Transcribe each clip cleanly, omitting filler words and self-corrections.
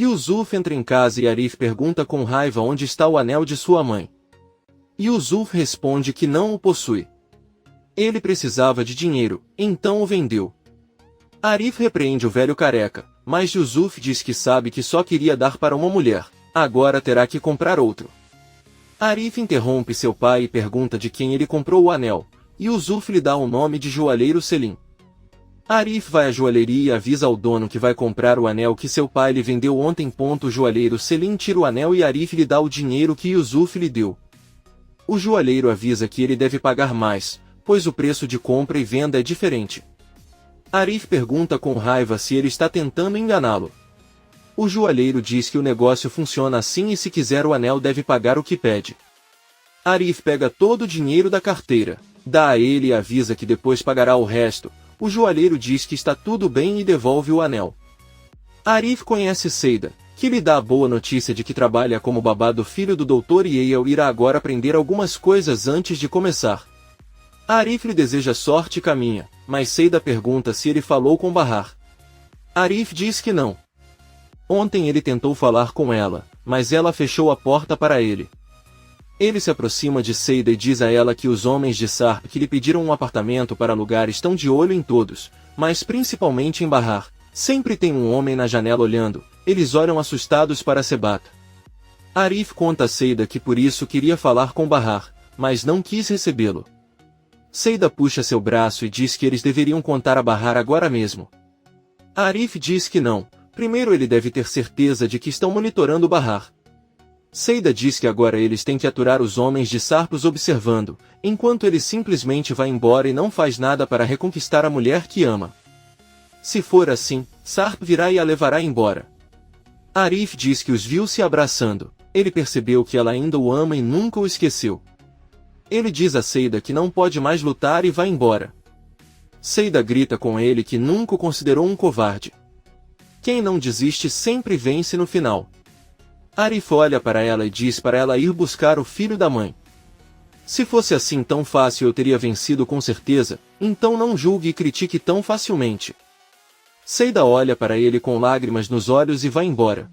Yusuf entra em casa e Arif pergunta com raiva onde está o anel de sua mãe. Yusuf responde que não o possui. Ele precisava de dinheiro, então o vendeu. Arif repreende o velho careca, mas Yusuf diz que sabe que só queria dar para uma mulher, agora terá que comprar outro. Arif interrompe seu pai e pergunta de quem ele comprou o anel. Yusuf lhe dá o nome de joalheiro Selim. Arif vai à joalheria e avisa ao dono que vai comprar o anel que seu pai lhe vendeu ontem. O joalheiro Selim tira o anel e Arif lhe dá o dinheiro que Yusuf lhe deu. O joalheiro avisa que ele deve pagar mais, pois o preço de compra e venda é diferente. Arif pergunta com raiva se ele está tentando enganá-lo. O joalheiro diz que o negócio funciona assim e se quiser o anel deve pagar o que pede. Arif pega todo o dinheiro da carteira, dá a ele e avisa que depois pagará o resto. O joalheiro diz que está tudo bem e devolve o anel. Arif conhece Seida, que lhe dá a boa notícia de que trabalha como babá do filho do Dr. Yale e irá agora aprender algumas coisas antes de começar. Arif lhe deseja sorte e caminha, mas Seida pergunta se ele falou com Bahar. Arif diz que não. Ontem ele tentou falar com ela, mas ela fechou a porta para ele. Ele se aproxima de Seida e diz a ela que os homens de Sarp que lhe pediram um apartamento para alugar estão de olho em todos, mas principalmente em Bahar. Sempre tem um homem na janela olhando, eles olham assustados para Sebata. Arif conta a Seida que por isso queria falar com Bahar, mas não quis recebê-lo. Seida puxa seu braço e diz que eles deveriam contar a Bahar agora mesmo. Arif diz que não, primeiro ele deve ter certeza de que estão monitorando Bahar. Seida diz que agora eles têm que aturar os homens de Sarpos observando, enquanto ele simplesmente vai embora e não faz nada para reconquistar a mulher que ama. Se for assim, Sarp virá e a levará embora. Arif diz que os viu se abraçando, ele percebeu que ela ainda o ama e nunca o esqueceu. Ele diz a Seida que não pode mais lutar e vai embora. Seida grita com ele que nunca o considerou um covarde. Quem não desiste sempre vence no final. Arif olha para ela e diz para ela ir buscar o filho da mãe. Se fosse assim tão fácil eu teria vencido com certeza, então não julgue e critique tão facilmente. Seida olha para ele com lágrimas nos olhos e vai embora.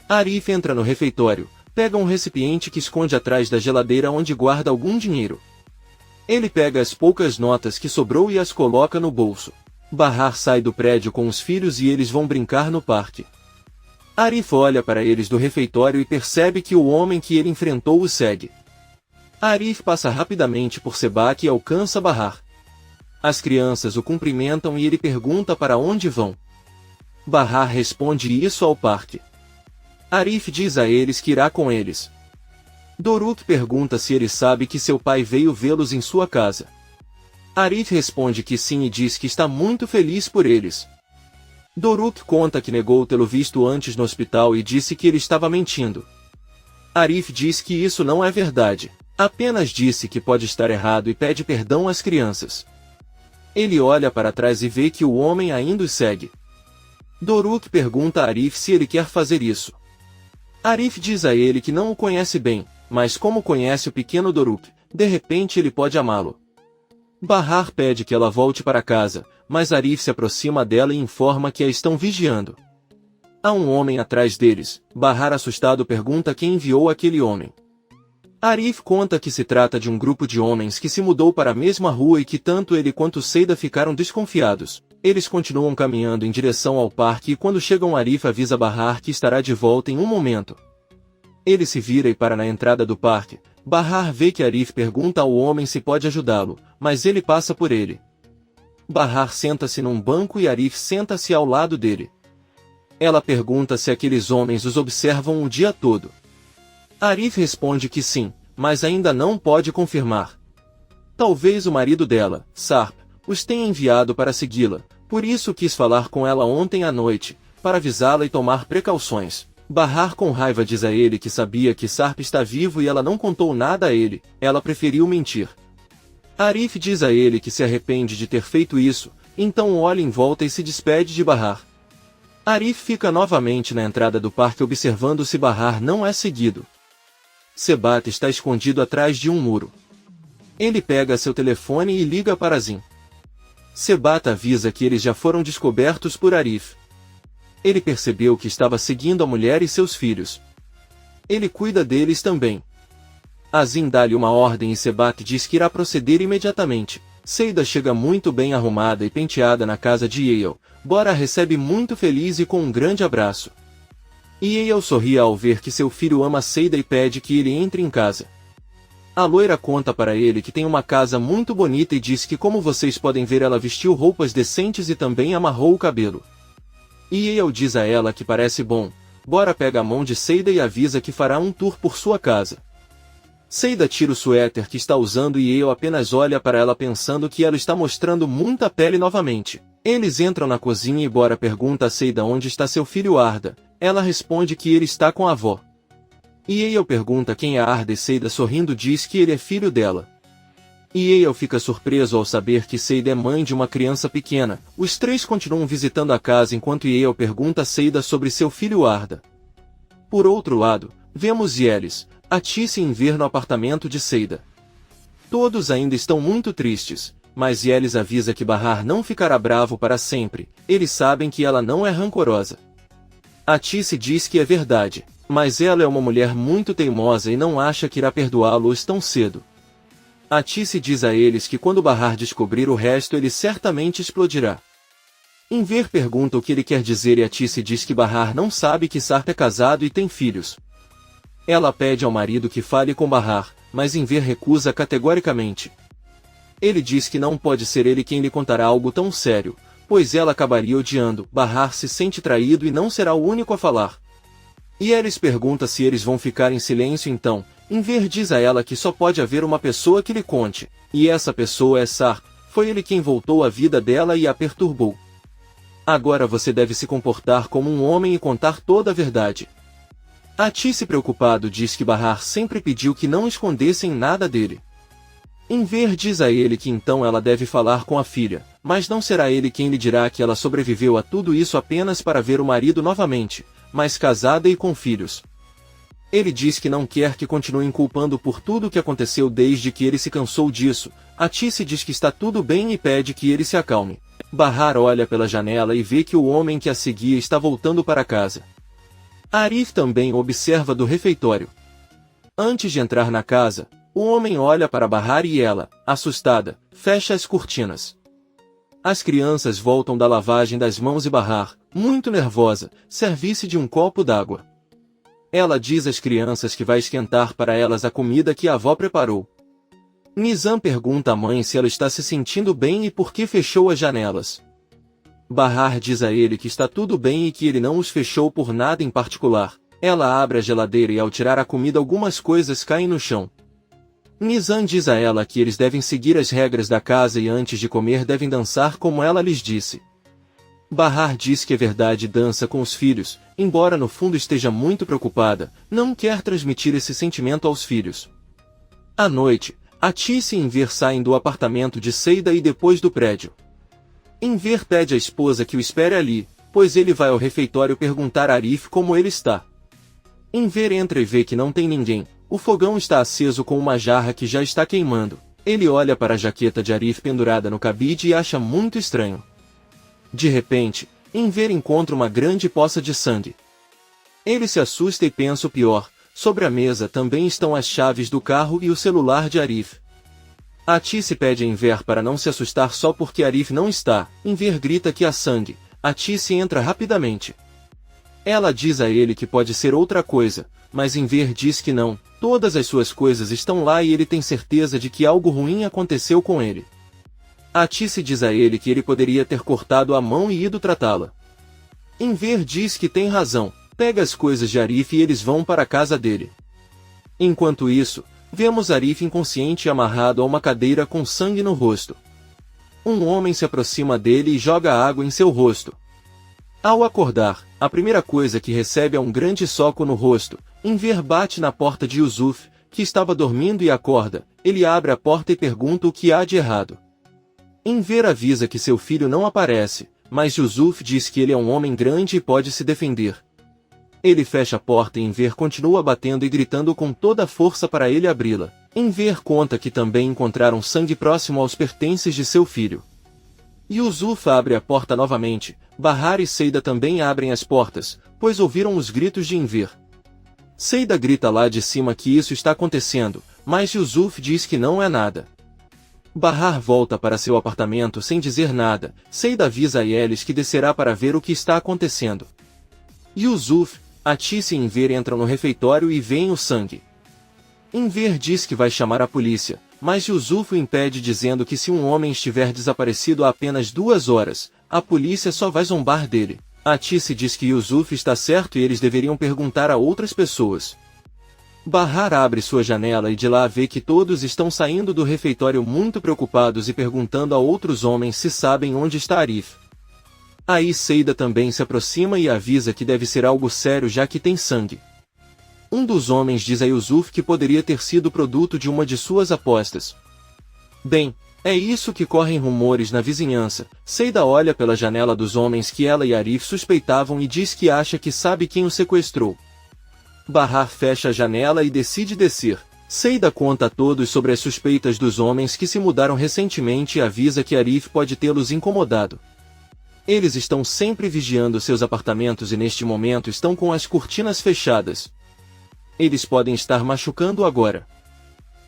Arif entra no refeitório, pega um recipiente que esconde atrás da geladeira onde guarda algum dinheiro. Ele pega as poucas notas que sobrou e as coloca no bolso. Bahar sai do prédio com os filhos e eles vão brincar no parque. Arif olha para eles do refeitório e percebe que o homem que ele enfrentou o segue. Arif passa rapidamente por Sebak e alcança Bahar. As crianças o cumprimentam e ele pergunta para onde vão. Bahar responde isso ao parque. Arif diz a eles que irá com eles. Doruk pergunta se ele sabe que seu pai veio vê-los em sua casa. Arif responde que sim e diz que está muito feliz por eles. Doruk conta que negou tê-lo visto antes no hospital e disse que ele estava mentindo. Arif diz que isso não é verdade, apenas disse que pode estar errado e pede perdão às crianças. Ele olha para trás e vê que o homem ainda os segue. Doruk pergunta a Arif se ele quer fazer isso. Arif diz a ele que não o conhece bem, mas como conhece o pequeno Doruk, de repente ele pode amá-lo. Bahar pede que ela volte para casa, mas Arif se aproxima dela e informa que a estão vigiando. Há um homem atrás deles. Bahar assustado pergunta quem enviou aquele homem. Arif conta que se trata de um grupo de homens que se mudou para a mesma rua e que tanto ele quanto Seida ficaram desconfiados. Eles continuam caminhando em direção ao parque e quando chegam Arif avisa Bahar que estará de volta em um momento. Ele se vira e para na entrada do parque. Bahar vê que Arif pergunta ao homem se pode ajudá-lo, mas ele passa por ele. Bahar senta-se num banco e Arif senta-se ao lado dele. Ela pergunta se aqueles homens os observam o dia todo. Arif responde que sim, mas ainda não pode confirmar. Talvez o marido dela, Sarp, os tenha enviado para segui-la, por isso quis falar com ela ontem à noite, para avisá-la e tomar precauções. Bahar com raiva diz a ele que sabia que Sarp está vivo e ela não contou nada a ele, ela preferiu mentir. Arif diz a ele que se arrepende de ter feito isso, então olha em volta e se despede de Bahar. Arif fica novamente na entrada do parque observando se Bahar não é seguido. Sebata está escondido atrás de um muro. Ele pega seu telefone e liga para Zin. Sebata avisa que eles já foram descobertos por Arif. Ele percebeu que estava seguindo a mulher e seus filhos. Ele cuida deles também. Azim dá-lhe uma ordem e Sebat diz que irá proceder imediatamente. Seida chega muito bem arrumada e penteada na casa de Yael. Bora a recebe muito feliz e com um grande abraço. Yael sorri ao ver que seu filho ama Seida e pede que ele entre em casa. A loira conta para ele que tem uma casa muito bonita e diz que, como vocês podem ver, ela vestiu roupas decentes e também amarrou o cabelo. Yael diz a ela que parece bom. Bora pega a mão de Seida e avisa que fará um tour por sua casa. Seida tira o suéter que está usando e Yael apenas olha para ela pensando que ela está mostrando muita pele novamente. Eles entram na cozinha e Bora pergunta a Seida onde está seu filho Arda. Ela responde que ele está com a avó. Yael pergunta quem é Arda e Seida sorrindo diz que ele é filho dela. Yael fica surpreso ao saber que Seida é mãe de uma criança pequena. Os três continuam visitando a casa enquanto Yael pergunta a Seida sobre seu filho Arda. Por outro lado, vemos Yelis, Atice e Enver no apartamento de Seida. Todos ainda estão muito tristes, mas Yelis avisa que Bahar não ficará bravo para sempre. Eles sabem que ela não é rancorosa. Atice diz que é verdade, mas ela é uma mulher muito teimosa e não acha que irá perdoá-los tão cedo. Atice diz a eles que quando Bahar descobrir o resto ele certamente explodirá. Enver pergunta o que ele quer dizer e Atice diz que Bahar não sabe que Sarp é casado e tem filhos. Ela pede ao marido que fale com Bahar, mas Enver recusa categoricamente. Ele diz que não pode ser ele quem lhe contará algo tão sério, pois ela acabaria odiando. Bahar se sente traído e não será o único a falar. Yelis pergunta se eles vão ficar em silêncio então. Enver diz a ela que só pode haver uma pessoa que lhe conte, e essa pessoa é Sarp. Foi ele quem voltou à vida dela e a perturbou. Agora você deve se comportar como um homem e contar toda a verdade. Atice preocupado diz que Bahar sempre pediu que não escondessem nada dele. Enver diz a ele que então ela deve falar com a filha, mas não será ele quem lhe dirá que ela sobreviveu a tudo isso apenas para ver o marido novamente, mas casada e com filhos. Ele diz que não quer que continuem culpando por tudo o que aconteceu desde que ele se cansou disso. Atice diz que está tudo bem e pede que ele se acalme. Bahar olha pela janela e vê que o homem que a seguia está voltando para casa. Arif também observa do refeitório. Antes de entrar na casa, o homem olha para Bahar e ela, assustada, fecha as cortinas. As crianças voltam da lavagem das mãos e Bahar, muito nervosa, serve-se de um copo d'água. Ela diz às crianças que vai esquentar para elas a comida que a avó preparou. Nizam pergunta à mãe se ela está se sentindo bem e por que fechou as janelas. Bahar diz a ele que está tudo bem e que ele não os fechou por nada em particular. Ela abre a geladeira e ao tirar a comida algumas coisas caem no chão. Nizam diz a ela que eles devem seguir as regras da casa e antes de comer devem dançar como ela lhes disse. Bahar diz que é verdade e dança com os filhos, embora no fundo esteja muito preocupada, não quer transmitir esse sentimento aos filhos. À noite, Atice e Enver saem do apartamento de Seida e depois do prédio. Enver pede à esposa que o espere ali, pois ele vai ao refeitório perguntar a Arif como ele está. Enver entra e vê que não tem ninguém. O fogão está aceso com uma jarra que já está queimando. Ele olha para a jaqueta de Arif pendurada no cabide e acha muito estranho. De repente, Enver encontra uma grande poça de sangue. Ele se assusta e pensa o pior. Sobre a mesa também estão as chaves do carro e o celular de Arif. Atice pede a Enver para não se assustar só porque Arif não está. Enver grita que há sangue. Atice entra rapidamente. Ela diz a ele que pode ser outra coisa, mas Enver diz que não. Todas as suas coisas estão lá e ele tem certeza de que algo ruim aconteceu com ele. Atice diz a ele que ele poderia ter cortado a mão e ido tratá-la. Enver diz que tem razão. Pega as coisas de Arif e eles vão para a casa dele. Enquanto isso, vemos Arif inconsciente e amarrado a uma cadeira com sangue no rosto. Um homem se aproxima dele e joga água em seu rosto. Ao acordar, a primeira coisa que recebe é um grande soco no rosto. Enver bate na porta de Yusuf, que estava dormindo e acorda. Ele abre a porta e pergunta o que há de errado. Enver avisa que seu filho não aparece, mas Yusuf diz que ele é um homem grande e pode se defender. Ele fecha a porta e Enver continua batendo e gritando com toda a força para ele abri-la. Enver conta que também encontraram sangue próximo aos pertences de seu filho. Yusuf abre a porta novamente. Bahar e Seida também abrem as portas, pois ouviram os gritos de Enver. Seida grita lá de cima que isso está acontecendo, mas Yusuf diz que não é nada. Bahar volta para seu apartamento sem dizer nada. Seida avisa a Yelis que descerá para ver o que está acontecendo. Yusuf, Atis e Enver entram no refeitório e veem o sangue. Enver diz que vai chamar a polícia, mas Yusuf o impede dizendo que se um homem estiver desaparecido há apenas 2 horas, a polícia só vai zombar dele. Atis diz que Yusuf está certo e eles deveriam perguntar a outras pessoas. Bahar abre sua janela e de lá vê que todos estão saindo do refeitório muito preocupados e perguntando a outros homens se sabem onde está Arif. Aí Seida também se aproxima e avisa que deve ser algo sério já que tem sangue. Um dos homens diz a Yusuf que poderia ter sido produto de uma de suas apostas. Bem, é isso que correm rumores na vizinhança. Seida olha pela janela dos homens que ela e Arif suspeitavam e diz que acha que sabe quem o sequestrou. Bahar fecha a janela e decide descer. Seida conta a todos sobre as suspeitas dos homens que se mudaram recentemente e avisa que Arif pode tê-los incomodado. Eles estão sempre vigiando seus apartamentos e neste momento estão com as cortinas fechadas. Eles podem estar machucando agora.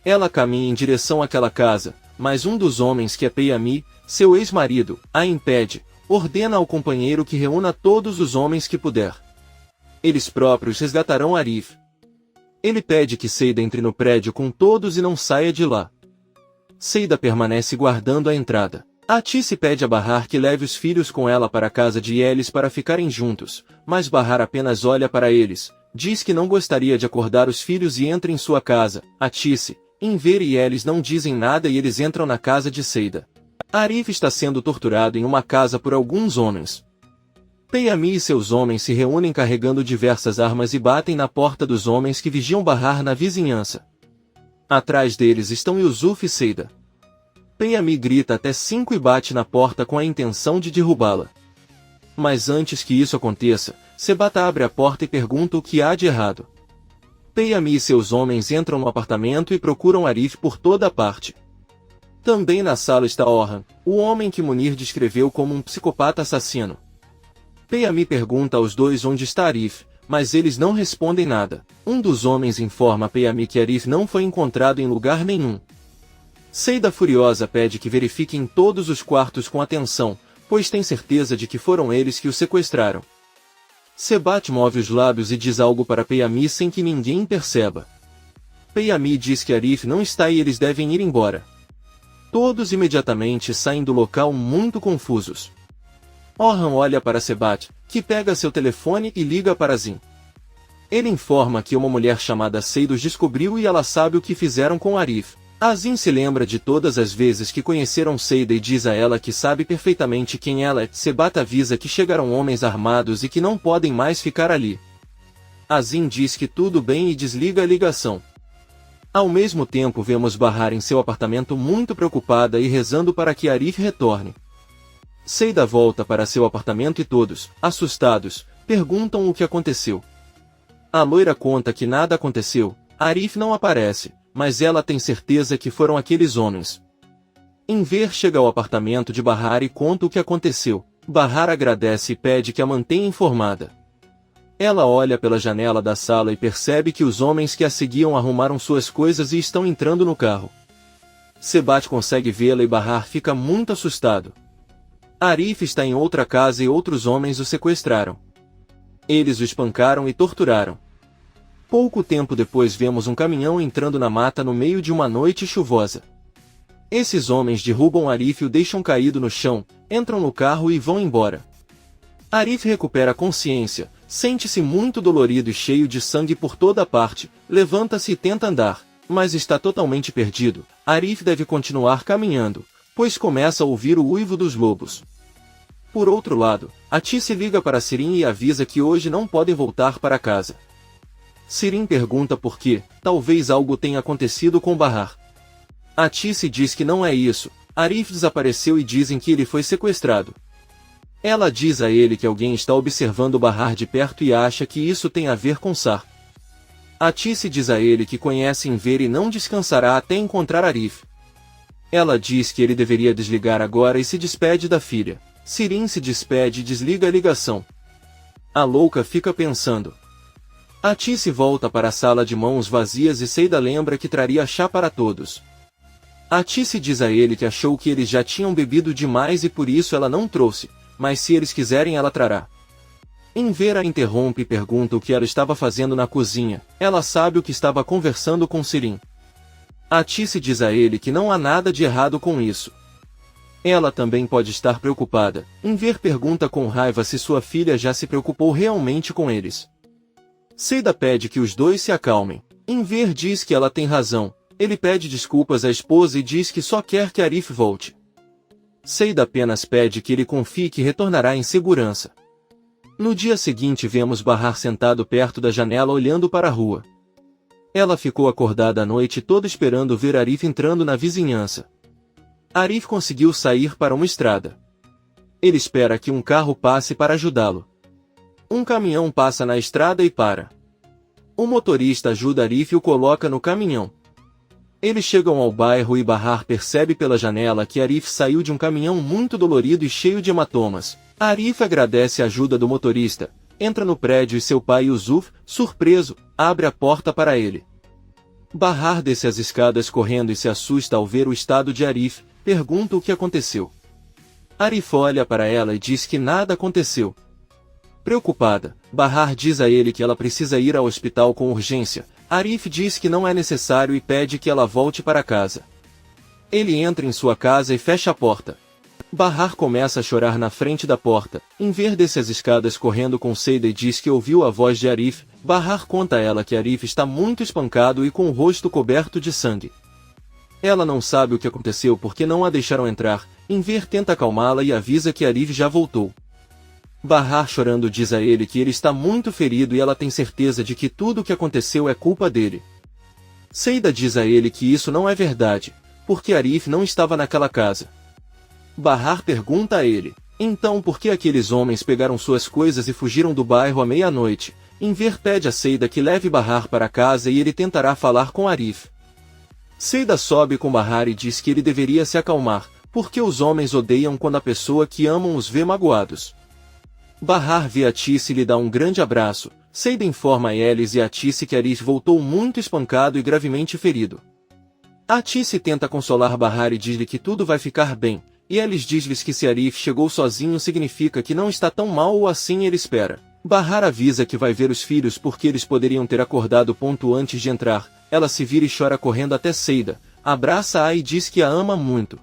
Ela caminha em direção àquela casa, mas um dos homens que é Peyami, seu ex-marido, a impede, ordena ao companheiro que reúna todos os homens que puder. Eles próprios resgatarão Arif. Ele pede que Seida entre no prédio com todos e não saia de lá. Seida permanece guardando a entrada. Atis pede a Bahar que leve os filhos com ela para a casa de Yelis para ficarem juntos, mas Bahar apenas olha para eles, diz que não gostaria de acordar os filhos e entra em sua casa. Atis, Enver e Yelis não dizem nada e eles entram na casa de Seida. Arif está sendo torturado em uma casa por alguns homens. Peyami e seus homens se reúnem carregando diversas armas e batem na porta dos homens que vigiam Bahar na vizinhança. Atrás deles estão Yusuf e Seida. Peyami grita até 5 e bate na porta com a intenção de derrubá-la. Mas antes que isso aconteça, Sebata abre a porta e pergunta o que há de errado. Peyami e seus homens entram no apartamento e procuram Arif por toda parte. Também na sala está Orhan, o homem que Munir descreveu como um psicopata assassino. Peyami pergunta aos dois onde está Arif, mas eles não respondem nada. Um dos homens informa a Peyami que Arif não foi encontrado em lugar nenhum. Seida furiosa pede que verifiquem todos os quartos com atenção, pois tem certeza de que foram eles que o sequestraram. Sebat move os lábios e diz algo para Peyami sem que ninguém perceba. Peyami diz que Arif não está e eles devem ir embora. Todos imediatamente saem do local muito confusos. Orhan olha para Sebat, que pega seu telefone e liga para Zin. Ele informa que uma mulher chamada Seida os descobriu e ela sabe o que fizeram com Arif. Azin se lembra de todas as vezes que conheceram Seida e diz a ela que sabe perfeitamente quem ela é. Sebat avisa que chegaram homens armados e que não podem mais ficar ali. Azin diz que tudo bem e desliga a ligação. Ao mesmo tempo vemos Bahar em seu apartamento muito preocupada e rezando para que Arif retorne. Seida volta para seu apartamento e todos, assustados, perguntam o que aconteceu. A loira conta que nada aconteceu, Arif não aparece, mas ela tem certeza que foram aqueles homens. Enver chega ao apartamento de Bahar e conta o que aconteceu. Bahar agradece e pede que a mantenha informada. Ela olha pela janela da sala e percebe que os homens que a seguiam arrumaram suas coisas e estão entrando no carro. Sebat consegue vê-la e Bahar fica muito assustado. Arif está em outra casa e outros homens o sequestraram. Eles o espancaram e torturaram. Pouco tempo depois vemos um caminhão entrando na mata no meio de uma noite chuvosa. Esses homens derrubam Arif e o deixam caído no chão, entram no carro e vão embora. Arif recupera a consciência, sente-se muito dolorido e cheio de sangue por toda parte, levanta-se e tenta andar, mas está totalmente perdido. Arif deve continuar caminhando, pois começa a ouvir o uivo dos lobos. Por outro lado, Atis liga para Sirin e avisa que hoje não podem voltar para casa. Sirin pergunta por quê, talvez algo tenha acontecido com Bahar. Atis diz que não é isso, Arif desapareceu e dizem que ele foi sequestrado. Ela diz a ele que alguém está observando Bahar de perto e acha que isso tem a ver com Sar. Atis diz a ele que conhece Enver e não descansará até encontrar Arif. Ela diz que ele deveria desligar agora e se despede da filha. Sirin se despede e desliga a ligação. A louca fica pensando. Atice volta para a sala de mãos vazias e Seida lembra que traria chá para todos. Atice diz a ele que achou que eles já tinham bebido demais e por isso ela não trouxe, mas se eles quiserem ela trará. Enver a interrompe e pergunta o que ela estava fazendo na cozinha. Ela sabe o que estava conversando com Sirin. Atice diz a ele que não há nada de errado com isso. Ela também pode estar preocupada. Enver pergunta com raiva se sua filha já se preocupou realmente com eles. Seida pede que os dois se acalmem. Enver diz que ela tem razão. Ele pede desculpas à esposa e diz que só quer que Arif volte. Seida apenas pede que ele confie que retornará em segurança. No dia seguinte vemos Bahar sentado perto da janela olhando para a rua. Ela ficou acordada a noite toda esperando ver Arif entrando na vizinhança. Arif conseguiu sair para uma estrada. Ele espera que um carro passe para ajudá-lo. Um caminhão passa na estrada e para. O motorista ajuda Arif e o coloca no caminhão. Eles chegam ao bairro e Bahar percebe pela janela que Arif saiu de um caminhão muito dolorido e cheio de hematomas. Arif agradece a ajuda do motorista, entra no prédio e seu pai Yusuf, surpreso, abre a porta para ele. Bahar desce as escadas correndo e se assusta ao ver o estado de Arif, pergunta o que aconteceu. Arif olha para ela e diz que nada aconteceu. Preocupada, Bahar diz a ele que ela precisa ir ao hospital com urgência. Arif diz que não é necessário e pede que ela volte para casa. Ele entra em sua casa e fecha a porta. Bahar começa a chorar na frente da porta. Enver desce as escadas correndo com Seida e diz que ouviu a voz de Arif. Bahar conta a ela que Arif está muito espancado e com o rosto coberto de sangue. Ela não sabe o que aconteceu porque não a deixaram entrar. Enver tenta acalmá-la e avisa que Arif já voltou. Bahar chorando diz a ele que ele está muito ferido e ela tem certeza de que tudo o que aconteceu é culpa dele. Seida diz a ele que isso não é verdade, porque Arif não estava naquela casa. Bahar pergunta a ele, então por que aqueles homens pegaram suas coisas e fugiram do bairro à meia-noite? Enver pede a Seida que leve Bahar para casa e ele tentará falar com Arif. Seida sobe com Bahar e diz que ele deveria se acalmar, porque os homens odeiam quando a pessoa que amam os vê magoados. Bahar vê Atice e lhe dá um grande abraço. Seida informa a Elis e Atice que Arif voltou muito espancado e gravemente ferido. Atice tenta consolar Bahar e diz-lhe que tudo vai ficar bem, e Elis diz-lhes que se Arif chegou sozinho significa que não está tão mal ou assim ele espera. Bahar avisa que vai ver os filhos porque eles poderiam ter acordado ponto antes de entrar. Ela se vira e chora correndo até Seida, abraça-a e diz que a ama muito.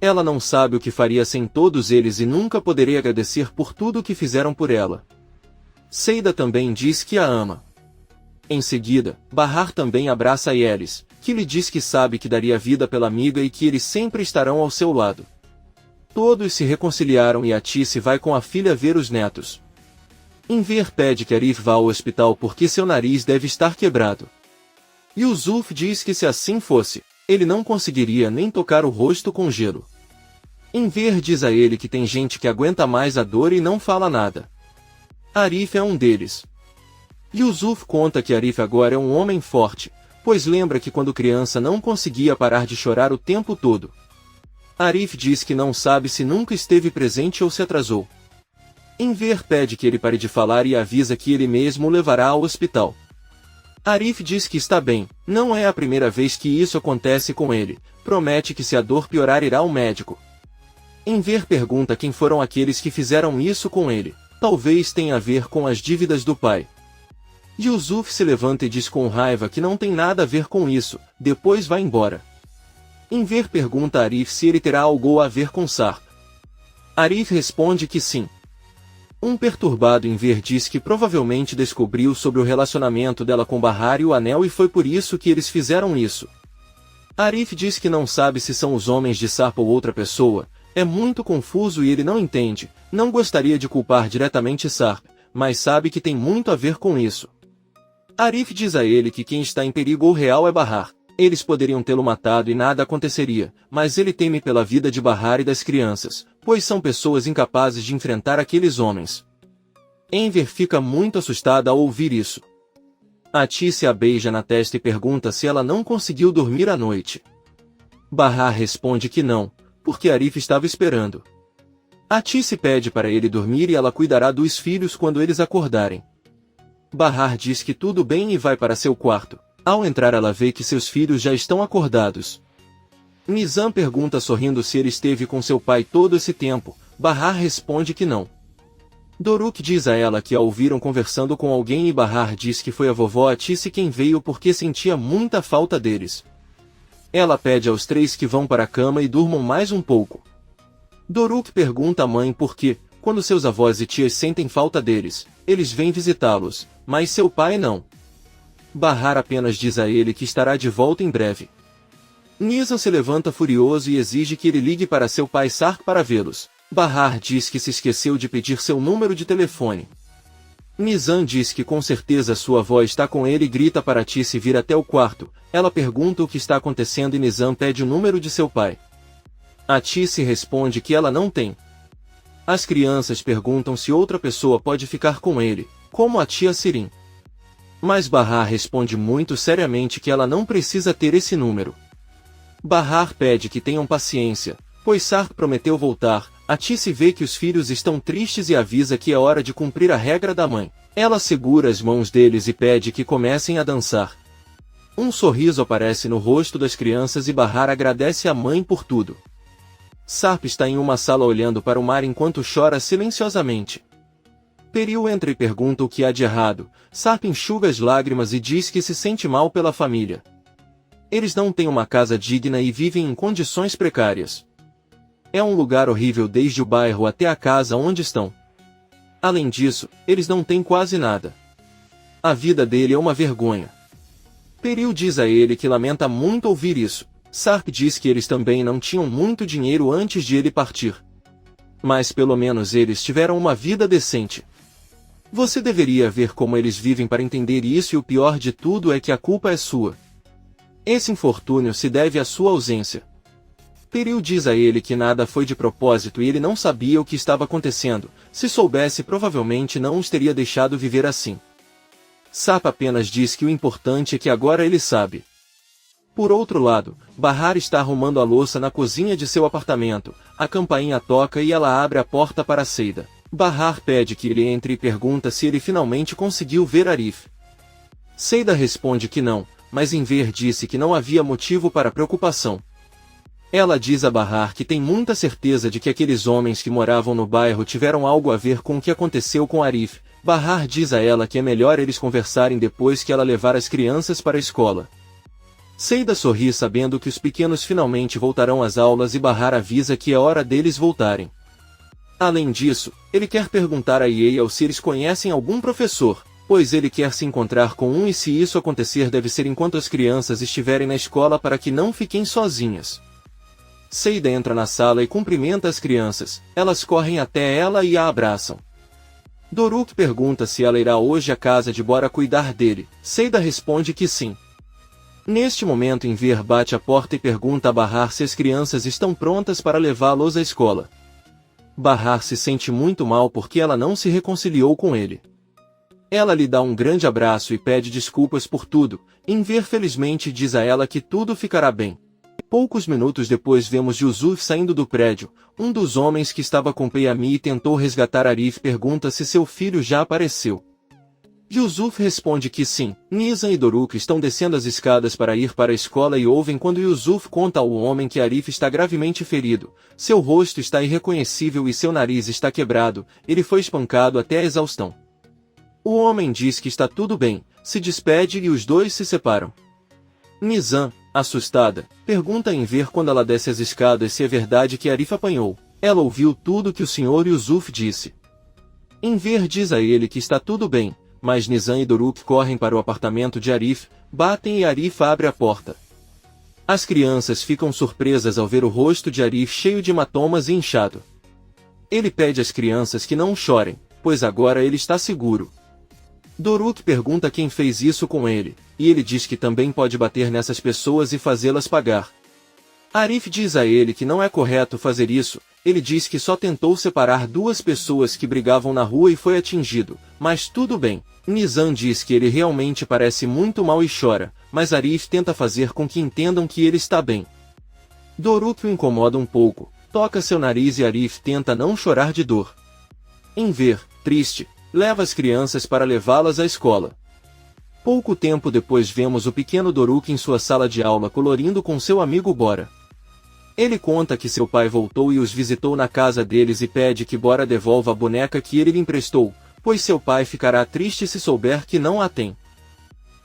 Ela não sabe o que faria sem todos eles e nunca poderia agradecer por tudo o que fizeram por ela. Seida também diz que a ama. Em seguida, Bahar também abraça Elis, que lhe diz que sabe que daria vida pela amiga e que eles sempre estarão ao seu lado. Todos se reconciliaram e Atice vai com a filha ver os netos. Enver pede que Arif vá ao hospital porque seu nariz deve estar quebrado. Yusuf diz que se assim fosse, ele não conseguiria nem tocar o rosto com gelo. Enver diz a ele que tem gente que aguenta mais a dor e não fala nada. Arif é um deles. Yusuf conta que Arif agora é um homem forte, pois lembra que quando criança não conseguia parar de chorar o tempo todo. Arif diz que não sabe se nunca esteve presente ou se atrasou. Enver pede que ele pare de falar e avisa que ele mesmo o levará ao hospital. Arif diz que está bem, não é a primeira vez que isso acontece com ele, promete que se a dor piorar irá ao médico. Enver pergunta quem foram aqueles que fizeram isso com ele, talvez tenha a ver com as dívidas do pai. Yusuf se levanta e diz com raiva que não tem nada a ver com isso, depois vai embora. Enver pergunta a Arif se ele terá algo a ver com Sarp. Arif responde que sim. Um perturbado Enver diz que provavelmente descobriu sobre o relacionamento dela com Bahar e o anel e foi por isso que eles fizeram isso. Arif diz que não sabe se são os homens de Sarp ou outra pessoa, é muito confuso e ele não entende, não gostaria de culpar diretamente Sarp, mas sabe que tem muito a ver com isso. Arif diz a ele que quem está em perigo ou real é Bahar. Eles poderiam tê-lo matado e nada aconteceria, mas ele teme pela vida de Bahar e das crianças, pois são pessoas incapazes de enfrentar aqueles homens. Enver fica muito assustada ao ouvir isso. Atice a beija na testa e pergunta se ela não conseguiu dormir à noite. Bahar responde que não, porque Arif estava esperando. Atice pede para ele dormir e ela cuidará dos filhos quando eles acordarem. Bahar diz que tudo bem e vai para seu quarto. Ao entrar ela vê que seus filhos já estão acordados. Nizam pergunta sorrindo se ele esteve com seu pai todo esse tempo. Bahar responde que não. Doruk diz a ela que a ouviram conversando com alguém e Bahar diz que foi a vovó Atice quem veio porque sentia muita falta deles. Ela pede aos três que vão para a cama e durmam mais um pouco. Doruk pergunta à mãe por que, quando seus avós e tias sentem falta deles, eles vêm visitá-los, mas seu pai não. Bahar apenas diz a ele que estará de volta em breve. Nizam se levanta furioso e exige que ele ligue para seu pai Sark para vê-los. Bahar diz que se esqueceu de pedir seu número de telefone. Nizam diz que com certeza sua avó está com ele e grita para Atice vir até o quarto. Ela pergunta o que está acontecendo e Nizam pede o número de seu pai. Atice responde que ela não tem. As crianças perguntam se outra pessoa pode ficar com ele, como a tia Sirin. Mas Bahar responde muito seriamente que ela não precisa ter esse número. Bahar pede que tenham paciência, pois Sark prometeu voltar. Atice vê que os filhos estão tristes e avisa que é hora de cumprir a regra da mãe. Ela segura as mãos deles e pede que comecem a dançar. Um sorriso aparece no rosto das crianças e Bahar agradece à mãe por tudo. Sarp está em uma sala olhando para o mar enquanto chora silenciosamente. Peril entra e pergunta o que há de errado. Sarp enxuga as lágrimas e diz que se sente mal pela família. Eles não têm uma casa digna e vivem em condições precárias. É um lugar horrível desde o bairro até a casa onde estão. Além disso, eles não têm quase nada. A vida dele é uma vergonha. Peril diz a ele que lamenta muito ouvir isso. Sarp diz que eles também não tinham muito dinheiro antes de ele partir. Mas pelo menos eles tiveram uma vida decente. Você deveria ver como eles vivem para entender isso e o pior de tudo é que a culpa é sua. Esse infortúnio se deve à sua ausência. Peril diz a ele que nada foi de propósito e ele não sabia o que estava acontecendo. Se soubesse, provavelmente não os teria deixado viver assim. Sarp apenas diz que o importante é que agora ele sabe. Por outro lado, Bahar está arrumando a louça na cozinha de seu apartamento. A campainha toca e ela abre a porta para Seida. Bahar pede que ele entre e pergunta se ele finalmente conseguiu ver Arif. Seida responde que não, mas Enver disse que não havia motivo para preocupação. Ela diz a Bahar que tem muita certeza de que aqueles homens que moravam no bairro tiveram algo a ver com o que aconteceu com Arif. Bahar diz a ela que é melhor eles conversarem depois que ela levar as crianças para a escola. Seida sorri sabendo que os pequenos finalmente voltarão às aulas e Bahar avisa que é hora deles voltarem. Além disso, ele quer perguntar a Yale se eles conhecem algum professor, pois ele quer se encontrar com um e se isso acontecer deve ser enquanto as crianças estiverem na escola para que não fiquem sozinhas. Seida entra na sala e cumprimenta as crianças, elas correm até ela e a abraçam. Doruk pergunta se ela irá hoje à casa de Bora cuidar dele, Seida responde que sim. Neste momento Enver bate a porta e pergunta a Bahar se as crianças estão prontas para levá-los à escola. Bahar se sente muito mal porque ela não se reconciliou com ele. Ela lhe dá um grande abraço e pede desculpas por tudo. Enver felizmente diz a ela que tudo ficará bem. Poucos minutos depois vemos Yusuf saindo do prédio. Um dos homens que estava com Peyami e tentou resgatar Arif pergunta se seu filho já apareceu. Yusuf responde que sim. Nizam e Doruk estão descendo as escadas para ir para a escola e ouvem quando Yusuf conta ao homem que Arif está gravemente ferido. Seu rosto está irreconhecível e seu nariz está quebrado. Ele foi espancado até a exaustão. O homem diz que está tudo bem, se despede e os dois se separam. Nizam, assustada, pergunta a Enver quando ela desce as escadas se é verdade que Arif apanhou. Ela ouviu tudo que o Sr. Yusuf disse. Enver diz a ele que está tudo bem, mas Nizam e Doruk correm para o apartamento de Arif, batem e Arif abre a porta. As crianças ficam surpresas ao ver o rosto de Arif cheio de hematomas e inchado. Ele pede às crianças que não chorem, pois agora ele está seguro. Doruk pergunta quem fez isso com ele, e ele diz que também pode bater nessas pessoas e fazê-las pagar. Arif diz a ele que não é correto fazer isso. Ele diz que só tentou separar duas pessoas que brigavam na rua e foi atingido, mas tudo bem. Nizam diz que ele realmente parece muito mal e chora, mas Arif tenta fazer com que entendam que ele está bem. Doruk o incomoda um pouco, toca seu nariz e Arif tenta não chorar de dor. Enver, triste, leva as crianças para levá-las à escola. Pouco tempo depois vemos o pequeno Doruk em sua sala de aula colorindo com seu amigo Bora. Ele conta que seu pai voltou e os visitou na casa deles e pede que Bora devolva a boneca que ele lhe emprestou, pois seu pai ficará triste se souber que não a tem.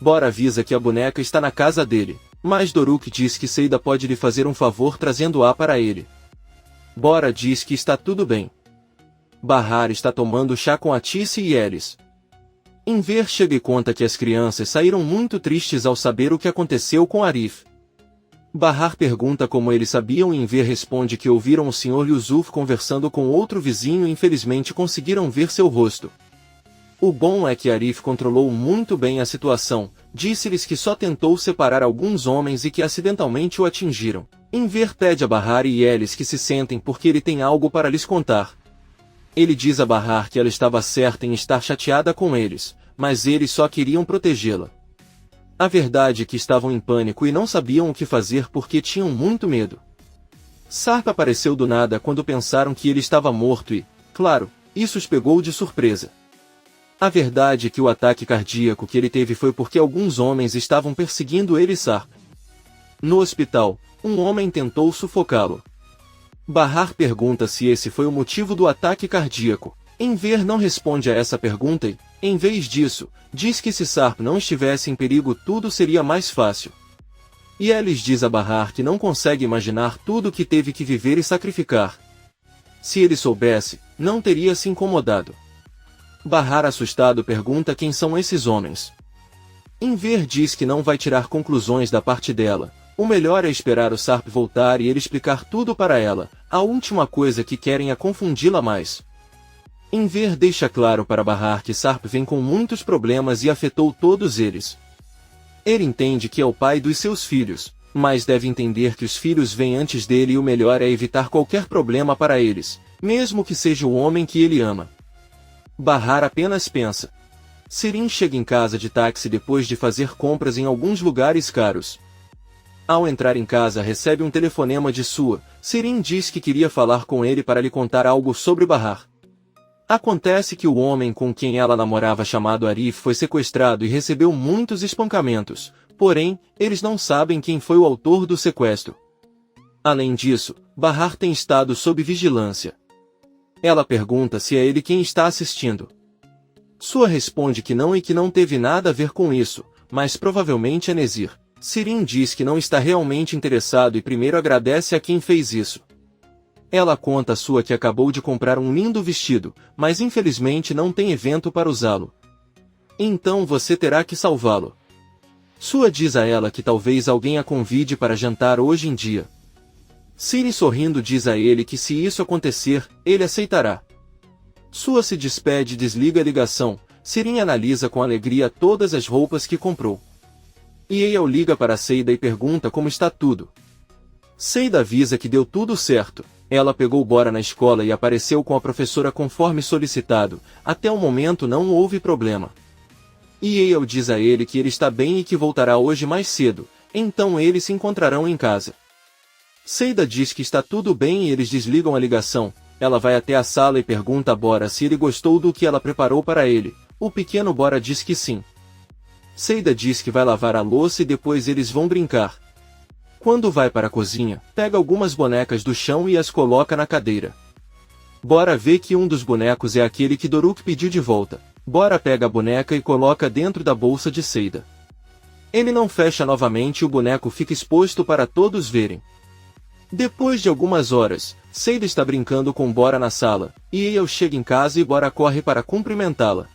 Bora avisa que a boneca está na casa dele, mas Doruk diz que Seida pode lhe fazer um favor trazendo-a para ele. Bora diz que está tudo bem. Bahar está tomando chá com Atice e Elis. Enver chega e conta que as crianças saíram muito tristes ao saber o que aconteceu com Arif. Bahar pergunta como eles sabiam e Enver responde que ouviram o Sr. Yusuf conversando com outro vizinho e infelizmente conseguiram ver seu rosto. O bom é que Arif controlou muito bem a situação, disse-lhes que só tentou separar alguns homens e que acidentalmente o atingiram. Enver pede a Bahar e Elis que se sentem porque ele tem algo para lhes contar. Ele diz a Bahar que ela estava certa em estar chateada com eles, mas eles só queriam protegê-la. A verdade é que estavam em pânico e não sabiam o que fazer porque tinham muito medo. Sarp apareceu do nada quando pensaram que ele estava morto e, claro, isso os pegou de surpresa. A verdade é que o ataque cardíaco que ele teve foi porque alguns homens estavam perseguindo ele e Sarp. No hospital, um homem tentou sufocá-lo. Bahar pergunta se esse foi o motivo do ataque cardíaco. Enver não responde a essa pergunta e, em vez disso, diz que se Sarp não estivesse em perigo tudo seria mais fácil. E Elis diz a Bahar que não consegue imaginar tudo o que teve que viver e sacrificar. Se ele soubesse, não teria se incomodado. Bahar assustado pergunta quem são esses homens. Enver diz que não vai tirar conclusões da parte dela. O melhor é esperar o Sarp voltar e ele explicar tudo para ela. A última coisa que querem é confundi-la mais. Enver deixa claro para Bahar que Sarp vem com muitos problemas e afetou todos eles. Ele entende que é o pai dos seus filhos, mas deve entender que os filhos vêm antes dele e o melhor é evitar qualquer problema para eles, mesmo que seja o homem que ele ama. Bahar apenas pensa. Sirin chega em casa de táxi depois de fazer compras em alguns lugares caros. Ao entrar em casa recebe um telefonema de sua. Sirin diz que queria falar com ele para lhe contar algo sobre Bahar. Acontece que o homem com quem ela namorava chamado Arif foi sequestrado e recebeu muitos espancamentos, porém, eles não sabem quem foi o autor do sequestro. Além disso, Bahar tem estado sob vigilância. Ela pergunta se é ele quem está assistindo. Sua responde que não e que não teve nada a ver com isso, mas provavelmente é Nezir. Sirin diz que não está realmente interessado e primeiro agradece a quem fez isso. Ela conta a sua que acabou de comprar um lindo vestido, mas infelizmente não tem evento para usá-lo. Então você terá que salvá-lo. Sua diz a ela que talvez alguém a convide para jantar hoje em dia. Siri sorrindo diz a ele que se isso acontecer, ele aceitará. Sua se despede e desliga a ligação. Sirin analisa com alegria todas as roupas que comprou. Yael liga para Seida e pergunta como está tudo. Seida avisa que deu tudo certo. Ela pegou Bora na escola e apareceu com a professora conforme solicitado. Até o momento não houve problema. Yael diz a ele que ele está bem e que voltará hoje mais cedo, então eles se encontrarão em casa. Seida diz que está tudo bem e eles desligam a ligação. Ela vai até a sala e pergunta a Bora se ele gostou do que ela preparou para ele. O pequeno Bora diz que sim. Seida diz que vai lavar a louça e depois eles vão brincar. Quando vai para a cozinha, pega algumas bonecas do chão e as coloca na cadeira. Bora vê que um dos bonecos é aquele que Doruk pediu de volta. Bora pega a boneca e coloca dentro da bolsa de Seida. Ele não fecha novamente e o boneco fica exposto para todos verem. Depois de algumas horas, Seida está brincando com Bora na sala, e Yael chega em casa e Bora corre para cumprimentá-la.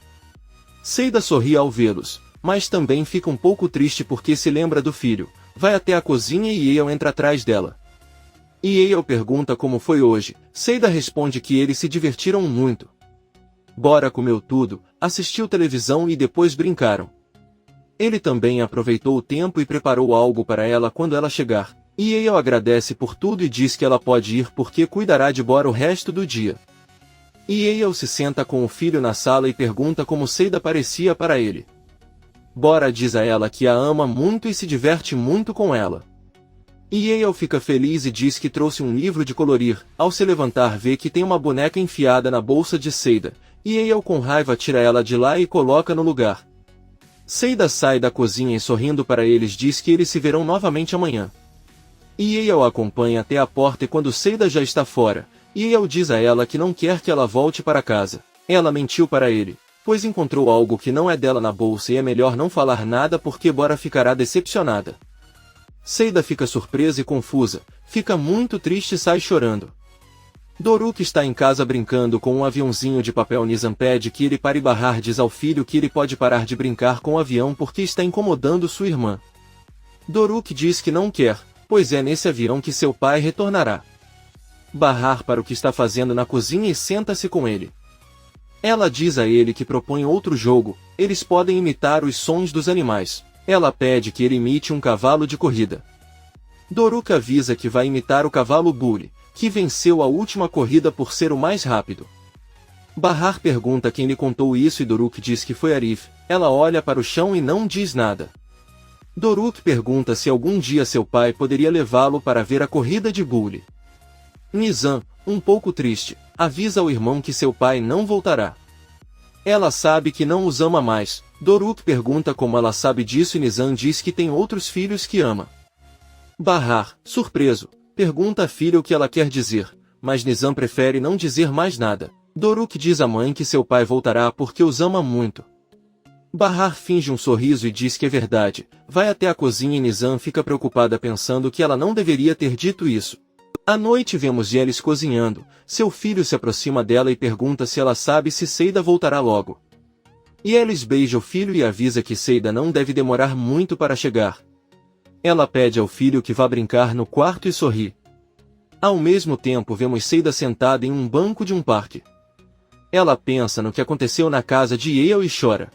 Seida sorri ao vê-los, mas também fica um pouco triste porque se lembra do filho. Vai até a cozinha e Yael entra atrás dela. Yael pergunta como foi hoje. Seida responde que eles se divertiram muito. Bora comeu tudo, assistiu televisão e depois brincaram. Ele também aproveitou o tempo e preparou algo para ela quando ela chegar. Yael agradece por tudo e diz que ela pode ir porque cuidará de Bora o resto do dia. Yael se senta com o filho na sala e pergunta como Seida parecia para ele. Bora diz a ela que a ama muito e se diverte muito com ela. E Eyal fica feliz e diz que trouxe um livro de colorir. Ao se levantar vê que tem uma boneca enfiada na bolsa de Seida, e Eyal com raiva tira ela de lá e coloca no lugar. Seida sai da cozinha e sorrindo para eles diz que eles se verão novamente amanhã. E Eyal a acompanha até a porta e quando Seida já está fora, Eyal diz a ela que não quer que ela volte para casa. Ela mentiu para ele, pois encontrou algo que não é dela na bolsa e é melhor não falar nada porque Bora ficará decepcionada. Seida fica surpresa e confusa, fica muito triste e sai chorando. Doruk está em casa brincando com um aviãozinho de papel. Nizam pede que ele pare. Bahar diz ao filho que ele pode parar de brincar com o avião porque está incomodando sua irmã. Doruk diz que não quer, pois é nesse avião que seu pai retornará. Bahar para o que está fazendo na cozinha e senta-se com ele. Ela diz a ele que propõe outro jogo, eles podem imitar os sons dos animais. Ela pede que ele imite um cavalo de corrida. Doruk avisa que vai imitar o cavalo Bully, que venceu a última corrida por ser o mais rápido. Bahar pergunta quem lhe contou isso e Doruk diz que foi Arif. Ela olha para o chão e não diz nada. Doruk pergunta se algum dia seu pai poderia levá-lo para ver a corrida de Bully. Nizam, um pouco triste, avisa ao irmão que seu pai não voltará. Ela sabe que não os ama mais. Doruk pergunta como ela sabe disso e Nizam diz que tem outros filhos que ama. Bahar, surpreso, pergunta à filha o que ela quer dizer, mas Nizam prefere não dizer mais nada. Doruk diz à mãe que seu pai voltará porque os ama muito. Bahar finge um sorriso e diz que é verdade, vai até a cozinha e Nizam fica preocupada pensando que ela não deveria ter dito isso. À noite vemos Yelis cozinhando, seu filho se aproxima dela e pergunta se ela sabe se Seida voltará logo. Yelis beija o filho e avisa que Seida não deve demorar muito para chegar. Ela pede ao filho que vá brincar no quarto e sorri. Ao mesmo tempo vemos Seida sentada em um banco de um parque. Ela pensa no que aconteceu na casa de Eyal e chora.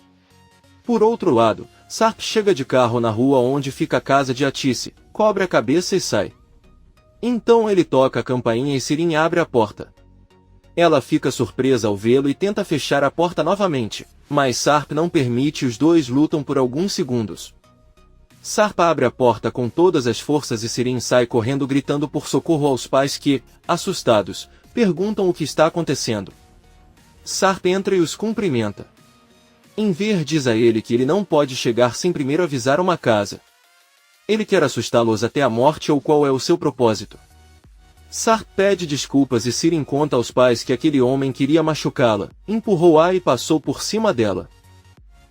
Por outro lado, Sarp chega de carro na rua onde fica a casa de Atice, cobre a cabeça e sai. Então ele toca a campainha e Sirin abre a porta. Ela fica surpresa ao vê-lo e tenta fechar a porta novamente, mas Sarp não permite e os dois lutam por alguns segundos. Sarp abre a porta com todas as forças e Sirin sai correndo gritando por socorro aos pais que, assustados, perguntam o que está acontecendo. Sarp entra e os cumprimenta. Enver diz a ele que ele não pode chegar sem primeiro avisar uma casa. Ele quer assustá-los até a morte ou qual é o seu propósito. Sarp pede desculpas e Sirin conta aos pais que aquele homem queria machucá-la, empurrou-a e passou por cima dela.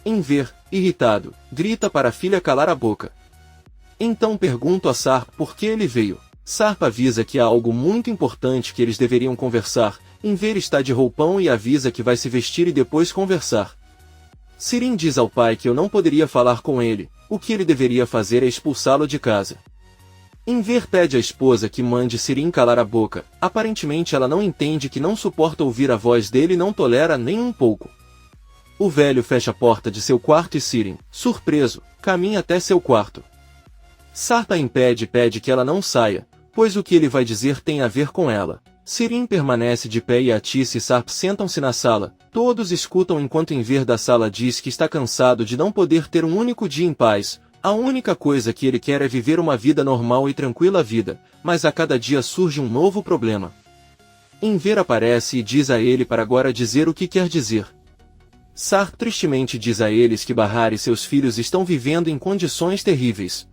Enver, irritado, grita para a filha calar a boca. Então pergunta a Sarp por que ele veio. Sarp avisa que há algo muito importante que eles deveriam conversar. Enver está de roupão e avisa que vai se vestir e depois conversar. Sirin diz ao pai que eu não poderia falar com ele, o que ele deveria fazer é expulsá-lo de casa. Enver pede à esposa que mande Sirin calar a boca, aparentemente ela não entende que não suporta ouvir a voz dele e não tolera nem um pouco. O velho fecha a porta de seu quarto e Sirin, surpreso, caminha até seu quarto. Sarp a impede e pede que ela não saia, pois o que ele vai dizer tem a ver com ela. Sirin permanece de pé e Atice e Sarp sentam-se na sala. Todos escutam enquanto Enver da sala diz que está cansado de não poder ter um único dia em paz. A única coisa que ele quer é viver uma vida normal e tranquila vida, mas a cada dia surge um novo problema. Enver aparece e diz a ele para agora dizer o que quer dizer. Sarp tristemente diz a eles que Bahar e seus filhos estão vivendo em condições terríveis.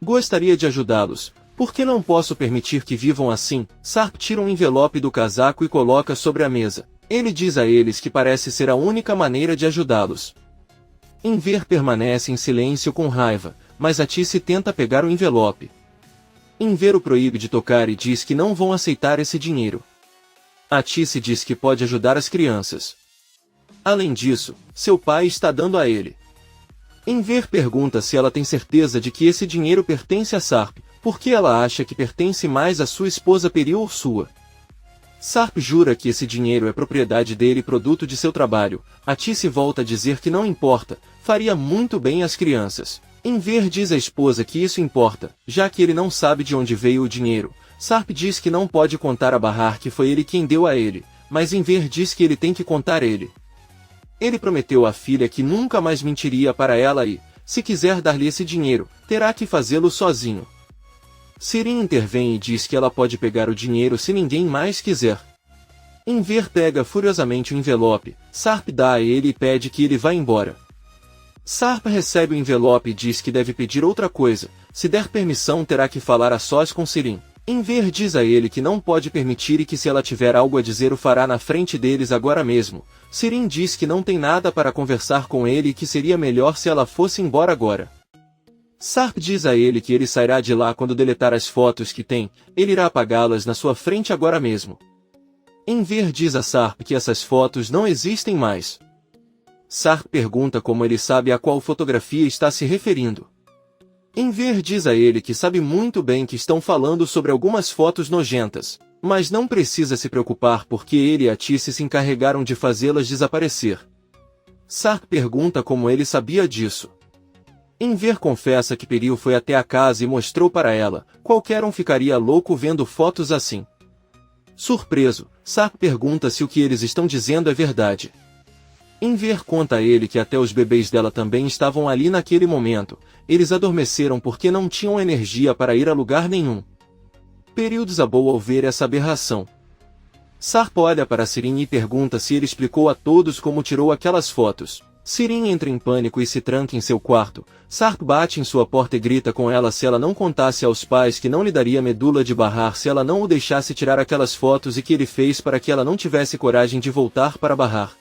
Gostaria de ajudá-los. Por que não posso permitir que vivam assim? Sarp tira um envelope do casaco e coloca sobre a mesa. Ele diz a eles que parece ser a única maneira de ajudá-los. Enver permanece em silêncio com raiva, mas Atice tenta pegar o envelope. Enver o proíbe de tocar e diz que não vão aceitar esse dinheiro. Atice diz que pode ajudar as crianças. Além disso, seu pai está dando a ele. Enver pergunta se ela tem certeza de que esse dinheiro pertence a Sarp, porque ela acha que pertence mais à sua esposa Peri ou sua. Sarp jura que esse dinheiro é propriedade dele e produto de seu trabalho. Atice volta a dizer que não importa, faria muito bem às crianças. Enver diz à esposa que isso importa, já que ele não sabe de onde veio o dinheiro. Sarp diz que não pode contar a Bahar que foi ele quem deu a ele, mas Enver diz que ele tem que contar ele. Ele prometeu à filha que nunca mais mentiria para ela e, se quiser dar-lhe esse dinheiro, terá que fazê-lo sozinho. Sirin intervém e diz que ela pode pegar o dinheiro se ninguém mais quiser. Enver pega furiosamente o envelope, Sarp dá a ele e pede que ele vá embora. Sarp recebe o envelope e diz que deve pedir outra coisa, se der permissão terá que falar a sós com Sirin. Enver diz a ele que não pode permitir e que se ela tiver algo a dizer o fará na frente deles agora mesmo. Sirin diz que não tem nada para conversar com ele e que seria melhor se ela fosse embora agora. Sarp diz a ele que ele sairá de lá quando deletar as fotos que tem, ele irá apagá-las na sua frente agora mesmo. Enver diz a Sarp que essas fotos não existem mais. Sarp pergunta como ele sabe a qual fotografia está se referindo. Enver diz a ele que sabe muito bem que estão falando sobre algumas fotos nojentas, mas não precisa se preocupar porque ele e a Tice se encarregaram de fazê-las desaparecer. Sarp pergunta como ele sabia disso. Enver confessa que Peril foi até a casa e mostrou para ela, qualquer um ficaria louco vendo fotos assim. Surpreso, Sarp pergunta se o que eles estão dizendo é verdade. Enver conta a ele que até os bebês dela também estavam ali naquele momento, eles adormeceram porque não tinham energia para ir a lugar nenhum. Peril desabou ao ver essa aberração. Sarp olha para Sirin e pergunta se ele explicou a todos como tirou aquelas fotos. Sirin entra em pânico e se tranca em seu quarto. Sarp bate em sua porta e grita com ela se ela não contasse aos pais que não lhe daria medula de barrar se ela não o deixasse tirar aquelas fotos e que ele fez para que ela não tivesse coragem de voltar para barrar.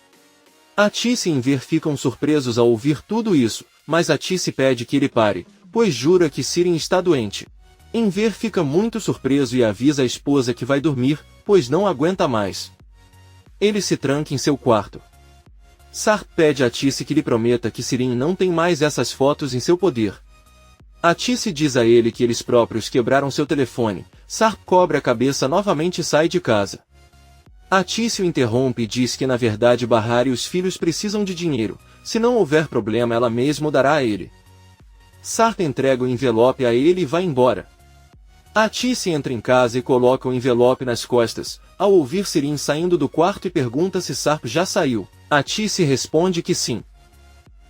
A Tice e Enver ficam surpresos ao ouvir tudo isso, mas a Tice pede que ele pare, pois jura que Sirin está doente. Enver fica muito surpreso e avisa a esposa que vai dormir, pois não aguenta mais. Ele se tranca em seu quarto. Sarp pede a Tice que lhe prometa que Sirin não tem mais essas fotos em seu poder. A Tice diz a ele que eles próprios quebraram seu telefone. Sarp cobre a cabeça novamente e sai de casa. A Tice o interrompe e diz que na verdade Bahar e os filhos precisam de dinheiro, se não houver problema ela mesma o dará a ele. Sarp entrega o envelope a ele e vai embora. A Tice entra em casa e coloca o envelope nas costas, ao ouvir Sirin saindo do quarto e pergunta se Sarp já saiu. A Tice responde que sim.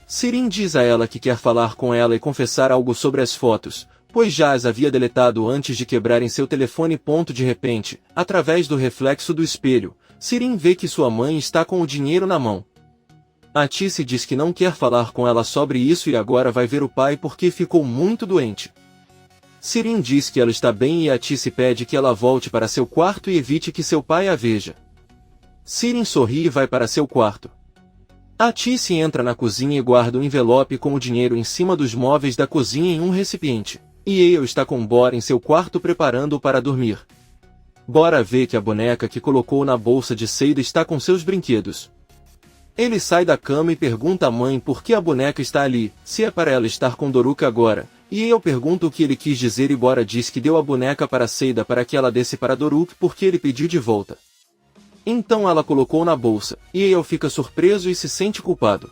Sirin diz a ela que quer falar com ela e confessar algo sobre as fotos, pois já as havia deletado antes de quebrarem seu telefone. De repente, através do reflexo do espelho, Sirin vê que sua mãe está com o dinheiro na mão. A Tice diz que não quer falar com ela sobre isso e agora vai ver o pai porque ficou muito doente. Sirin diz que ela está bem e a Tice pede que ela volte para seu quarto e evite que seu pai a veja. Sirin sorri e vai para seu quarto. A Tice entra na cozinha e guarda o envelope com o dinheiro em cima dos móveis da cozinha em um recipiente. E Yale está com Bora em seu quarto preparando-o para dormir. Bora vê que a boneca que colocou na bolsa de seda está com seus brinquedos. Ele sai da cama e pergunta à mãe por que a boneca está ali, se é para ela estar com Doruk agora. E Yale pergunta o que ele quis dizer e Bora diz que deu a boneca para Seida para que ela desse para Doruk porque ele pediu de volta. Então ela colocou na bolsa, e Yale fica surpreso e se sente culpado.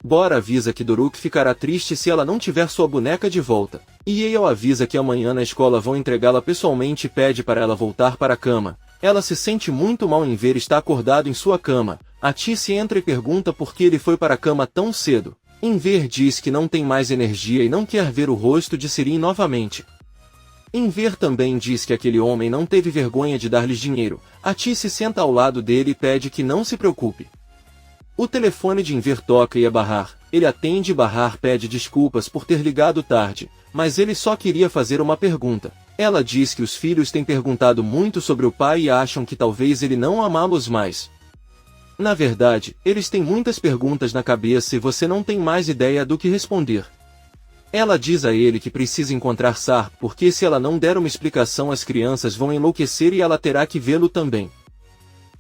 Bora avisa que Doruk ficará triste se ela não tiver sua boneca de volta. E Yale avisa que amanhã na escola vão entregá-la pessoalmente e pede para ela voltar para a cama. Ela se sente muito mal em ver estar acordado em sua cama. A Tice entra e pergunta por que ele foi para a cama tão cedo. Enver diz que não tem mais energia e não quer ver o rosto de Sirin novamente. Enver também diz que aquele homem não teve vergonha de dar-lhes dinheiro. A Tice senta ao lado dele e pede que não se preocupe. O telefone de Enver toca e é Bahar. Ele atende e Bahar pede desculpas por ter ligado tarde, mas ele só queria fazer uma pergunta. Ela diz que os filhos têm perguntado muito sobre o pai e acham que talvez ele não amá-los mais. Na verdade, eles têm muitas perguntas na cabeça e você não tem mais ideia do que responder. Ela diz a ele que precisa encontrar Sarp porque se ela não der uma explicação as crianças vão enlouquecer e ela terá que vê-lo também.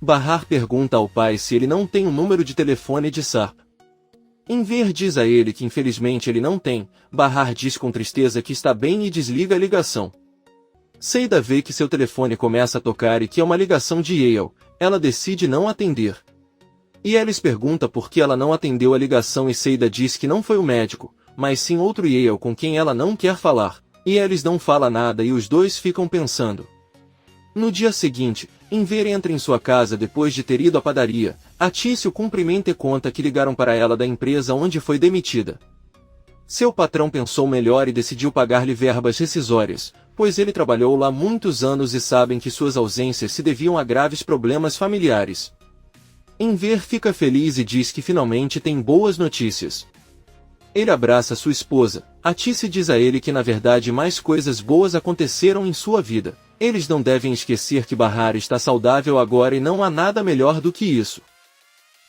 Bahar pergunta ao pai se ele não tem um número de telefone de Sarp. Enver diz a ele que infelizmente ele não tem. Bahar diz com tristeza que está bem e desliga a ligação. Seida vê que seu telefone começa a tocar e que é uma ligação de Yale. Ela decide não atender. E Alice pergunta por que ela não atendeu a ligação e Seida diz que não foi o médico, mas sim outro Yale com quem ela não quer falar. E Alice não fala nada e os dois ficam pensando. No dia seguinte, Enver entra em sua casa depois de ter ido à padaria. A Tice o cumprimenta e conta que ligaram para ela da empresa onde foi demitida. Seu patrão pensou melhor e decidiu pagar-lhe verbas rescisórias, pois ele trabalhou lá muitos anos e sabem que suas ausências se deviam a graves problemas familiares. Enver fica feliz e diz que finalmente tem boas notícias. Ele abraça sua esposa. Atice diz a ele que na verdade mais coisas boas aconteceram em sua vida. Eles não devem esquecer que Bahar está saudável agora e não há nada melhor do que isso.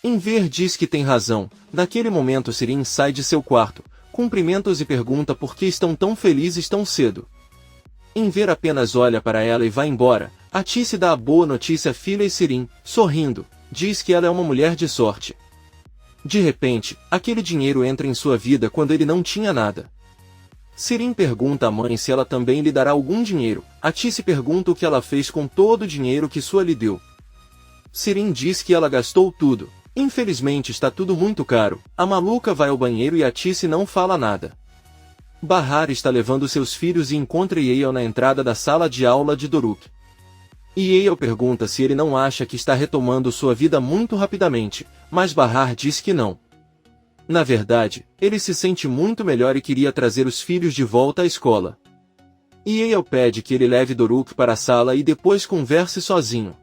Enver diz que tem razão. Naquele momento Sirin sai de seu quarto, cumprimenta-os e pergunta por que estão tão felizes tão cedo. Enver apenas olha para ela e vai embora. Atice dá a boa notícia à filha e Sirin, sorrindo, diz que ela é uma mulher de sorte. De repente, aquele dinheiro entra em sua vida quando ele não tinha nada. Sirin pergunta à mãe se ela também lhe dará algum dinheiro. Atice pergunta o que ela fez com todo o dinheiro que sua lhe deu. Sirin diz que ela gastou tudo. Infelizmente está tudo muito caro. A maluca vai ao banheiro e Atice não fala nada. Bahar está levando seus filhos e encontra Yale na entrada da sala de aula de Doruk. Yale pergunta se ele não acha que está retomando sua vida muito rapidamente, mas Bahar diz que não. Na verdade, ele se sente muito melhor e queria trazer os filhos de volta à escola. Yale pede que ele leve Doruk para a sala e depois converse sozinho.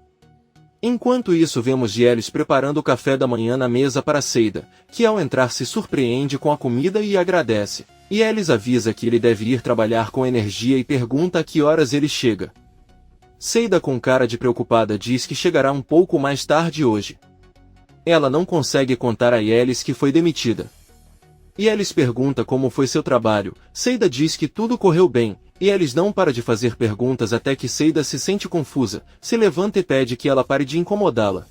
Enquanto isso vemos Yelis preparando o café da manhã na mesa para Seida, que ao entrar se surpreende com a comida e agradece. Yelis avisa que ele deve ir trabalhar com energia e pergunta a que horas ele chega. Seida com cara de preocupada diz que chegará um pouco mais tarde hoje. Ela não consegue contar a Yelis que foi demitida. Yelis pergunta como foi seu trabalho. Seida diz que tudo correu bem. Yelis não para de fazer perguntas até que Seida se sente confusa, se levanta e pede que ela pare de incomodá-la.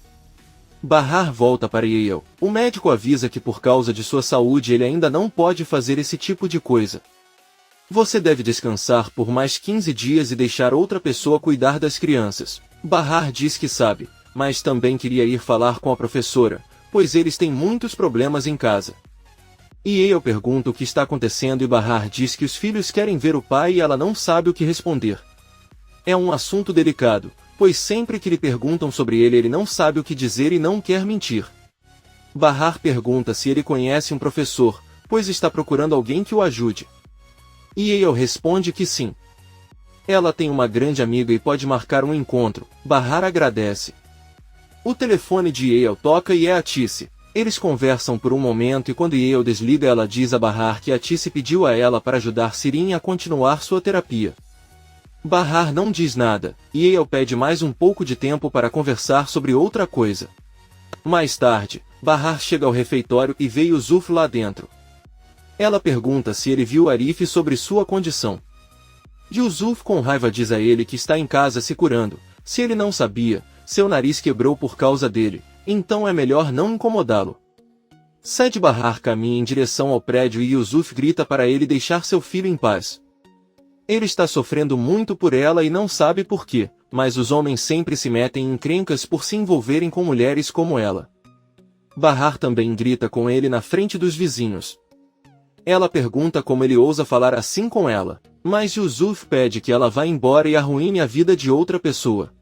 Bahar volta para Yale. O médico avisa que por causa de sua saúde ele ainda não pode fazer esse tipo de coisa. Você deve descansar por mais 15 dias e deixar outra pessoa cuidar das crianças. Bahar diz que sabe, mas também queria ir falar com a professora, pois eles têm muitos problemas em casa. Yale pergunta o que está acontecendo e Bahar diz que os filhos querem ver o pai e ela não sabe o que responder. É um assunto delicado, pois sempre que lhe perguntam sobre ele não sabe o que dizer e não quer mentir. Bahar pergunta se ele conhece um professor, pois está procurando alguém que o ajude. Yale responde que sim. Ela tem uma grande amiga e pode marcar um encontro. Bahar agradece. O telefone de Yale toca e é Atice. Eles conversam por um momento e quando Yale desliga ela diz a Bahar que Atice pediu a ela para ajudar Sirin a continuar sua terapia. Bahar não diz nada, e Yale pede mais um pouco de tempo para conversar sobre outra coisa. Mais tarde, Bahar chega ao refeitório e vê Yusuf lá dentro. Ela pergunta se ele viu Arif sobre sua condição. Yusuf com raiva diz a ele que está em casa se curando. Se ele não sabia, seu nariz quebrou por causa dele, então é melhor não incomodá-lo. Said Bahar caminha em direção ao prédio e Yusuf grita para ele deixar seu filho em paz. Ele está sofrendo muito por ela e não sabe por quê, mas os homens sempre se metem em encrencas por se envolverem com mulheres como ela. Bahar também grita com ele na frente dos vizinhos. Ela pergunta como ele ousa falar assim com ela, mas Yusuf pede que ela vá embora e arruine a vida de outra pessoa.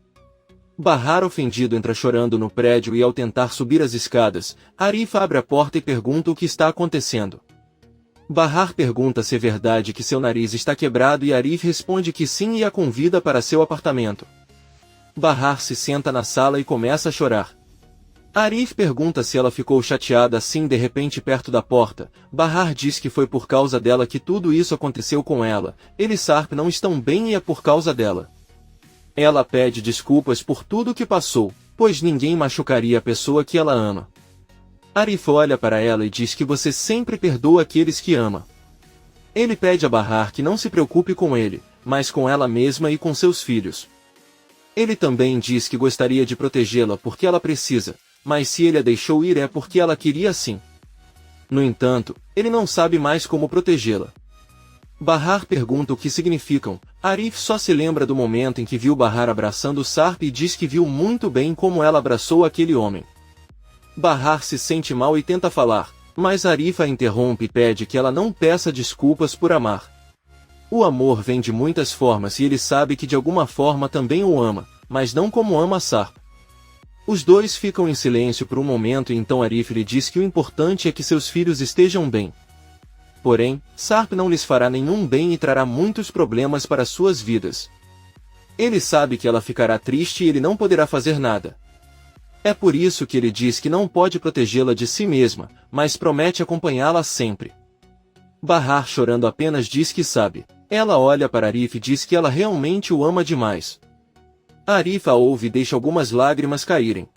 Bahar ofendido entra chorando no prédio e ao tentar subir as escadas, Arif abre a porta e pergunta o que está acontecendo. Bahar pergunta se é verdade que seu nariz está quebrado e Arif responde que sim e a convida para seu apartamento. Bahar se senta na sala e começa a chorar. Arif pergunta se ela ficou chateada assim de repente perto da porta. Bahar diz que foi por causa dela que tudo isso aconteceu com ela. Ele e Sarp não estão bem e é por causa dela. Ela pede desculpas por tudo que passou, pois ninguém machucaria a pessoa que ela ama. Arif olha para ela e diz que você sempre perdoa aqueles que ama. Ele pede a Bahar que não se preocupe com ele, mas com ela mesma e com seus filhos. Ele também diz que gostaria de protegê-la porque ela precisa, mas se ele a deixou ir é porque ela queria sim. No entanto, ele não sabe mais como protegê-la. Bahar pergunta o que significam. Arif só se lembra do momento em que viu Bahar abraçando Sarp e diz que viu muito bem como ela abraçou aquele homem. Bahar se sente mal e tenta falar, mas Arif a interrompe e pede que ela não peça desculpas por amar. O amor vem de muitas formas e ele sabe que de alguma forma também o ama, mas não como ama Sarp. Os dois ficam em silêncio por um momento e então Arif lhe diz que o importante é que seus filhos estejam bem. Porém, Sarp não lhes fará nenhum bem e trará muitos problemas para suas vidas. Ele sabe que ela ficará triste e ele não poderá fazer nada. É por isso que ele diz que não pode protegê-la de si mesma, mas promete acompanhá-la sempre. Bahar, chorando, apenas diz que sabe. Ela olha para Arif e diz que ela realmente o ama demais. Arif a ouve e deixa algumas lágrimas caírem.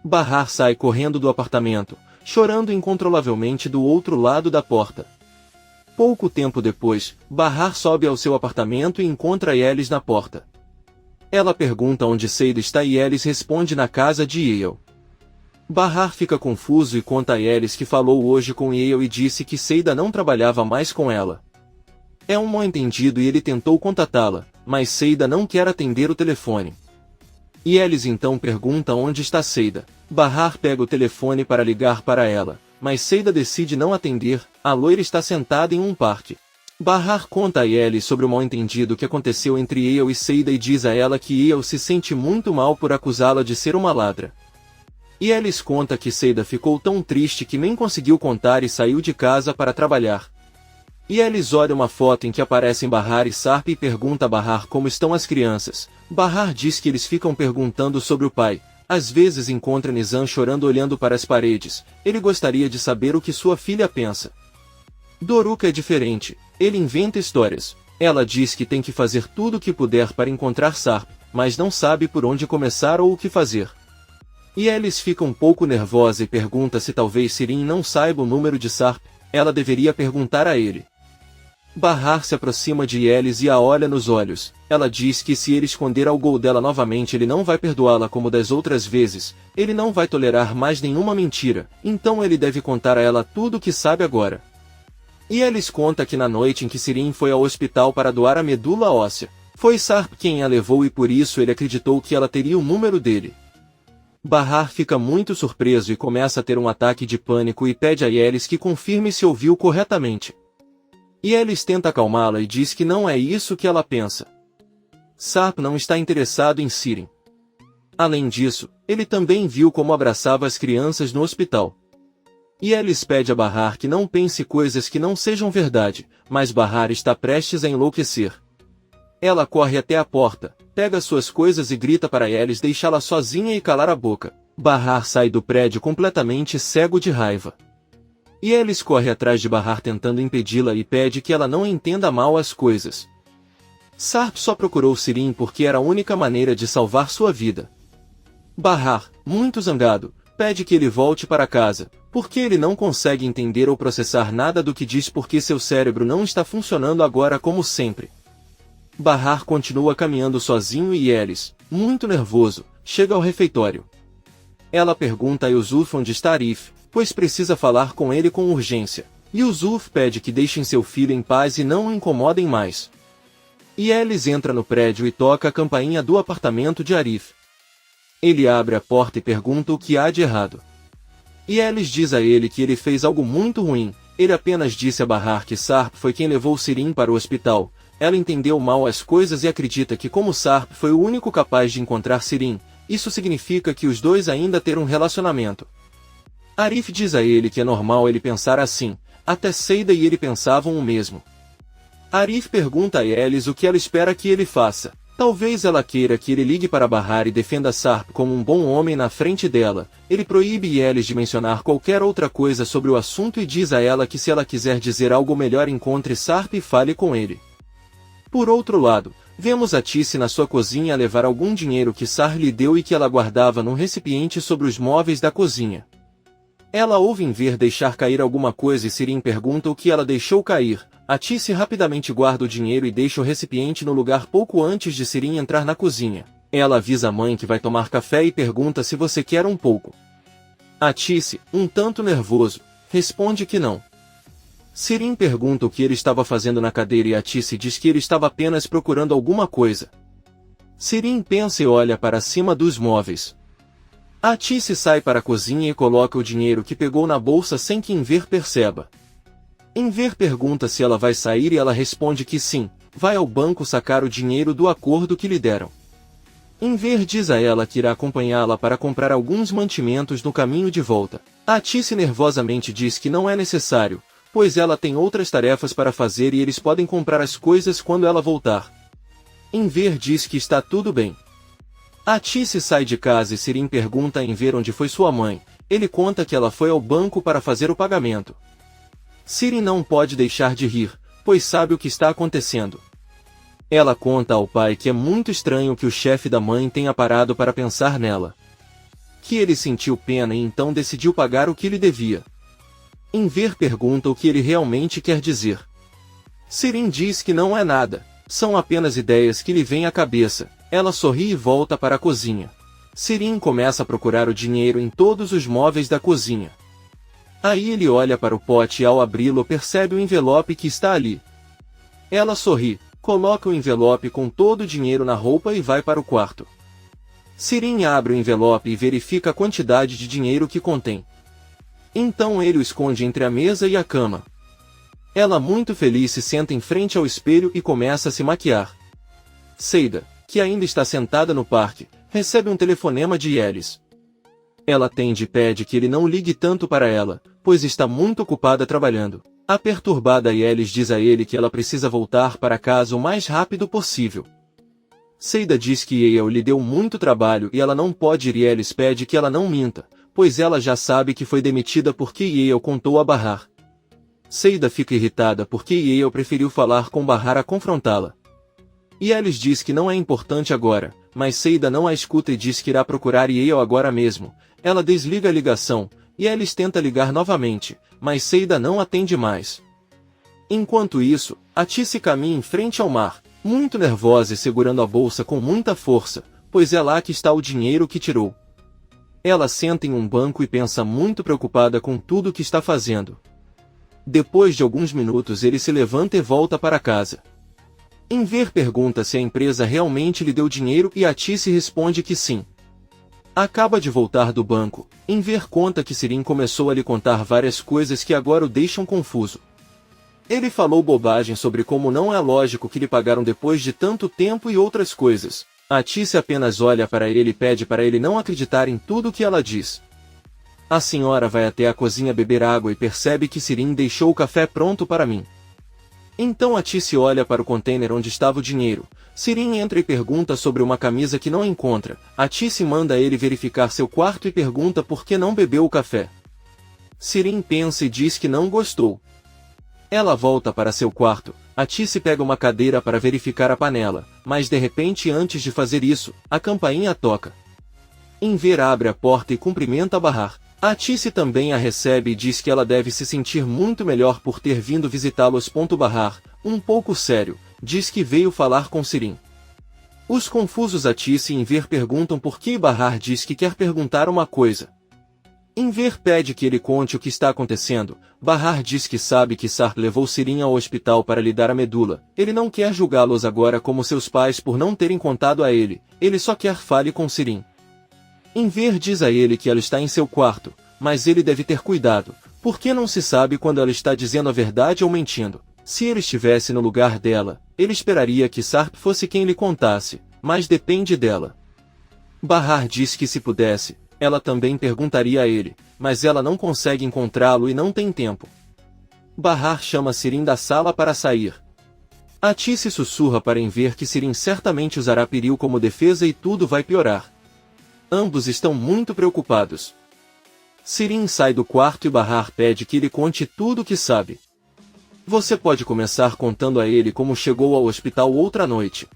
Bahar sai correndo do apartamento, chorando incontrolavelmente do outro lado da porta. Pouco tempo depois, Bahar sobe ao seu apartamento e encontra Yelis na porta. Ela pergunta onde Seida está e Yelis responde na casa de Yale. Bahar fica confuso e conta a Yelis que falou hoje com Yale e disse que Seida não trabalhava mais com ela. É um mal-entendido e ele tentou contatá-la, mas Seida não quer atender o telefone. Yelis então pergunta onde está Seida. Bahar pega o telefone para ligar para ela, mas Seida decide não atender. A loira está sentada em um parque. Bahar conta a Yelis sobre o mal-entendido que aconteceu entre Yale e Seida e diz a ela que Yale se sente muito mal por acusá-la de ser uma ladra. Yelis conta que Seida ficou tão triste que nem conseguiu contar e saiu de casa para trabalhar. Yelis olha uma foto em que aparecem Bahar e Sarp e pergunta a Bahar como estão as crianças. Bahar diz que eles ficam perguntando sobre o pai. Às vezes encontra Nizam chorando olhando para as paredes. Ele gostaria de saber o que sua filha pensa. Doruka é diferente. Ele inventa histórias. Ela diz que tem que fazer tudo o que puder para encontrar Sarp, mas não sabe por onde começar ou o que fazer. Yelis fica um pouco nervosa e pergunta se talvez Sirin não saiba o número de Sarp. Ela deveria perguntar a ele. Bahar se aproxima de Yelis e a olha nos olhos. Ela diz que se ele esconder algo dela novamente ele não vai perdoá-la como das outras vezes. Ele não vai tolerar mais nenhuma mentira, então ele deve contar a ela tudo o que sabe agora. Yelis conta que na noite em que Sirin foi ao hospital para doar a medula óssea, foi Sarp quem a levou e por isso ele acreditou que ela teria o número dele. Bahar fica muito surpreso e começa a ter um ataque de pânico e pede a Yelis que confirme se ouviu corretamente. Yelis tenta acalmá-la e diz que não é isso que ela pensa. Sarp não está interessado em Sirin. Além disso, ele também viu como abraçava as crianças no hospital. Yelis pede a Bahar que não pense coisas que não sejam verdade, mas Bahar está prestes a enlouquecer. Ela corre até a porta, pega suas coisas e grita para Yelis deixá-la sozinha e calar a boca. Bahar sai do prédio completamente cego de raiva. Yelis corre atrás de Bahar tentando impedi-la e pede que ela não entenda mal as coisas. Sarp só procurou Sirin porque era a única maneira de salvar sua vida. Bahar, muito zangado, pede que ele volte para casa, porque ele não consegue entender ou processar nada do que diz porque seu cérebro não está funcionando agora como sempre. Bahar continua caminhando sozinho e Yelis, muito nervoso, chega ao refeitório. Ela pergunta a Yusuf onde está Arif, pois precisa falar com ele com urgência. Yusuf pede que deixem seu filho em paz e não o incomodem mais. Yelis entra no prédio e toca a campainha do apartamento de Arif. Ele abre a porta e pergunta o que há de errado. Yelis diz a ele que ele fez algo muito ruim. Ele apenas disse a Bahar que Sarp foi quem levou Sirin para o hospital. Ela entendeu mal as coisas e acredita que como Sarp foi o único capaz de encontrar Sirin, isso significa que os dois ainda terão um relacionamento. Arif diz a ele que é normal ele pensar assim, até Seida e ele pensavam o mesmo. Arif pergunta a Yelis o que ela espera que ele faça. Talvez ela queira que ele ligue para Bahar e defenda Sarp como um bom homem na frente dela. Ele proíbe Yelis de mencionar qualquer outra coisa sobre o assunto e diz a ela que se ela quiser dizer algo melhor encontre Sarp e fale com ele. Por outro lado, vemos a Tice na sua cozinha levar algum dinheiro que Sarp lhe deu e que ela guardava num recipiente sobre os móveis da cozinha. Ela ouve ver deixar cair alguma coisa e Sirin pergunta o que ela deixou cair. A Tice rapidamente guarda o dinheiro e deixa o recipiente no lugar pouco antes de Sirin entrar na cozinha. Ela avisa a mãe que vai tomar café e pergunta se você quer um pouco. A Tice, um tanto nervoso, responde que não. Sirin pergunta o que ele estava fazendo na cadeira e a Tice diz que ele estava apenas procurando alguma coisa. Sirin pensa e olha para cima dos móveis. A Tice sai para a cozinha e coloca o dinheiro que pegou na bolsa sem que Enver perceba. Enver pergunta se ela vai sair e ela responde que sim, vai ao banco sacar o dinheiro do acordo que lhe deram. Enver diz a ela que irá acompanhá-la para comprar alguns mantimentos no caminho de volta. A Tice nervosamente diz que não é necessário, pois ela tem outras tarefas para fazer e eles podem comprar as coisas quando ela voltar. Enver diz que está tudo bem. Atice sai de casa e Sirin pergunta a Enver onde foi sua mãe. Ele conta que ela foi ao banco para fazer o pagamento. Sirin não pode deixar de rir, pois sabe o que está acontecendo. Ela conta ao pai que é muito estranho que o chefe da mãe tenha parado para pensar nela. Que ele sentiu pena e então decidiu pagar o que lhe devia. Enver pergunta o que ele realmente quer dizer. Sirin diz que não é nada, são apenas ideias que lhe vêm à cabeça. Ela sorri e volta para a cozinha. Sirin começa a procurar o dinheiro em todos os móveis da cozinha. Aí ele olha para o pote e ao abri-lo percebe o envelope que está ali. Ela sorri, coloca o envelope com todo o dinheiro na roupa e vai para o quarto. Sirin abre o envelope e verifica a quantidade de dinheiro que contém. Então ele o esconde entre a mesa e a cama. Ela, muito feliz, se senta em frente ao espelho e começa a se maquiar. Seida, que ainda está sentada no parque, recebe um telefonema de Yelis. Ela atende e pede que ele não ligue tanto para ela, pois está muito ocupada trabalhando. A perturbada Yelis diz a ele que ela precisa voltar para casa o mais rápido possível. Seida diz que Yale lhe deu muito trabalho e ela não pode ir e Yelis pede que ela não minta, pois ela já sabe que foi demitida porque Yale contou a Bahar. Seida fica irritada porque Yale preferiu falar com Bahar a confrontá-la. Yelis diz que não é importante agora, mas Seida não a escuta e diz que irá procurar Yale agora mesmo. Ela desliga a ligação, e Yelis tenta ligar novamente, mas Seida não atende mais. Enquanto isso, Atice caminha em frente ao mar, muito nervosa e segurando a bolsa com muita força, pois é lá que está o dinheiro que tirou. Ela senta em um banco e pensa muito preocupada com tudo o que está fazendo. Depois de alguns minutos ele se levanta e volta para casa. Enver pergunta se a empresa realmente lhe deu dinheiro e Atice responde que sim. Acaba de voltar do banco, Enver conta que Sirin começou a lhe contar várias coisas que agora o deixam confuso. Ele falou bobagem sobre como não é lógico que lhe pagaram depois de tanto tempo e outras coisas. Atice apenas olha para ele e pede para ele não acreditar em tudo que ela diz. A senhora vai até a cozinha beber água e percebe que Sirin deixou o café pronto para mim. Então Atice olha para o container onde estava o dinheiro. Sirin entra e pergunta sobre uma camisa que não encontra. Atice manda ele verificar seu quarto e pergunta por que não bebeu o café. Sirin pensa e diz que não gostou. Ela volta para seu quarto. Atice pega uma cadeira para verificar a panela, mas de repente, antes de fazer isso, a campainha toca. Enver abre a porta e cumprimenta Bahar. Atice também a recebe e diz que ela deve se sentir muito melhor por ter vindo visitá-los. Bahar, um pouco sério, diz que veio falar com Sirin. Os confusos Atice e Enver perguntam por que Bahar diz que quer perguntar uma coisa. Enver pede que ele conte o que está acontecendo. Bahar diz que sabe que Sarp levou Sirin ao hospital para lhe dar a medula. Ele não quer julgá-los agora como seus pais por não terem contado a ele. Ele só quer fale com Sirin. Enver diz a ele que ela está em seu quarto, mas ele deve ter cuidado, porque não se sabe quando ela está dizendo a verdade ou mentindo. Se ele estivesse no lugar dela, ele esperaria que Sarp fosse quem lhe contasse, mas depende dela. Bahar diz que se pudesse, ela também perguntaria a ele, mas ela não consegue encontrá-lo e não tem tempo. Bahar chama Sirin da sala para sair. Atice sussurra para Enver que Sirin certamente usará Piril como defesa e tudo vai piorar. Ambos estão muito preocupados. Sirin sai do quarto e Bahar pede que ele conte tudo o que sabe. Você pode começar contando a ele como chegou ao hospital outra noite.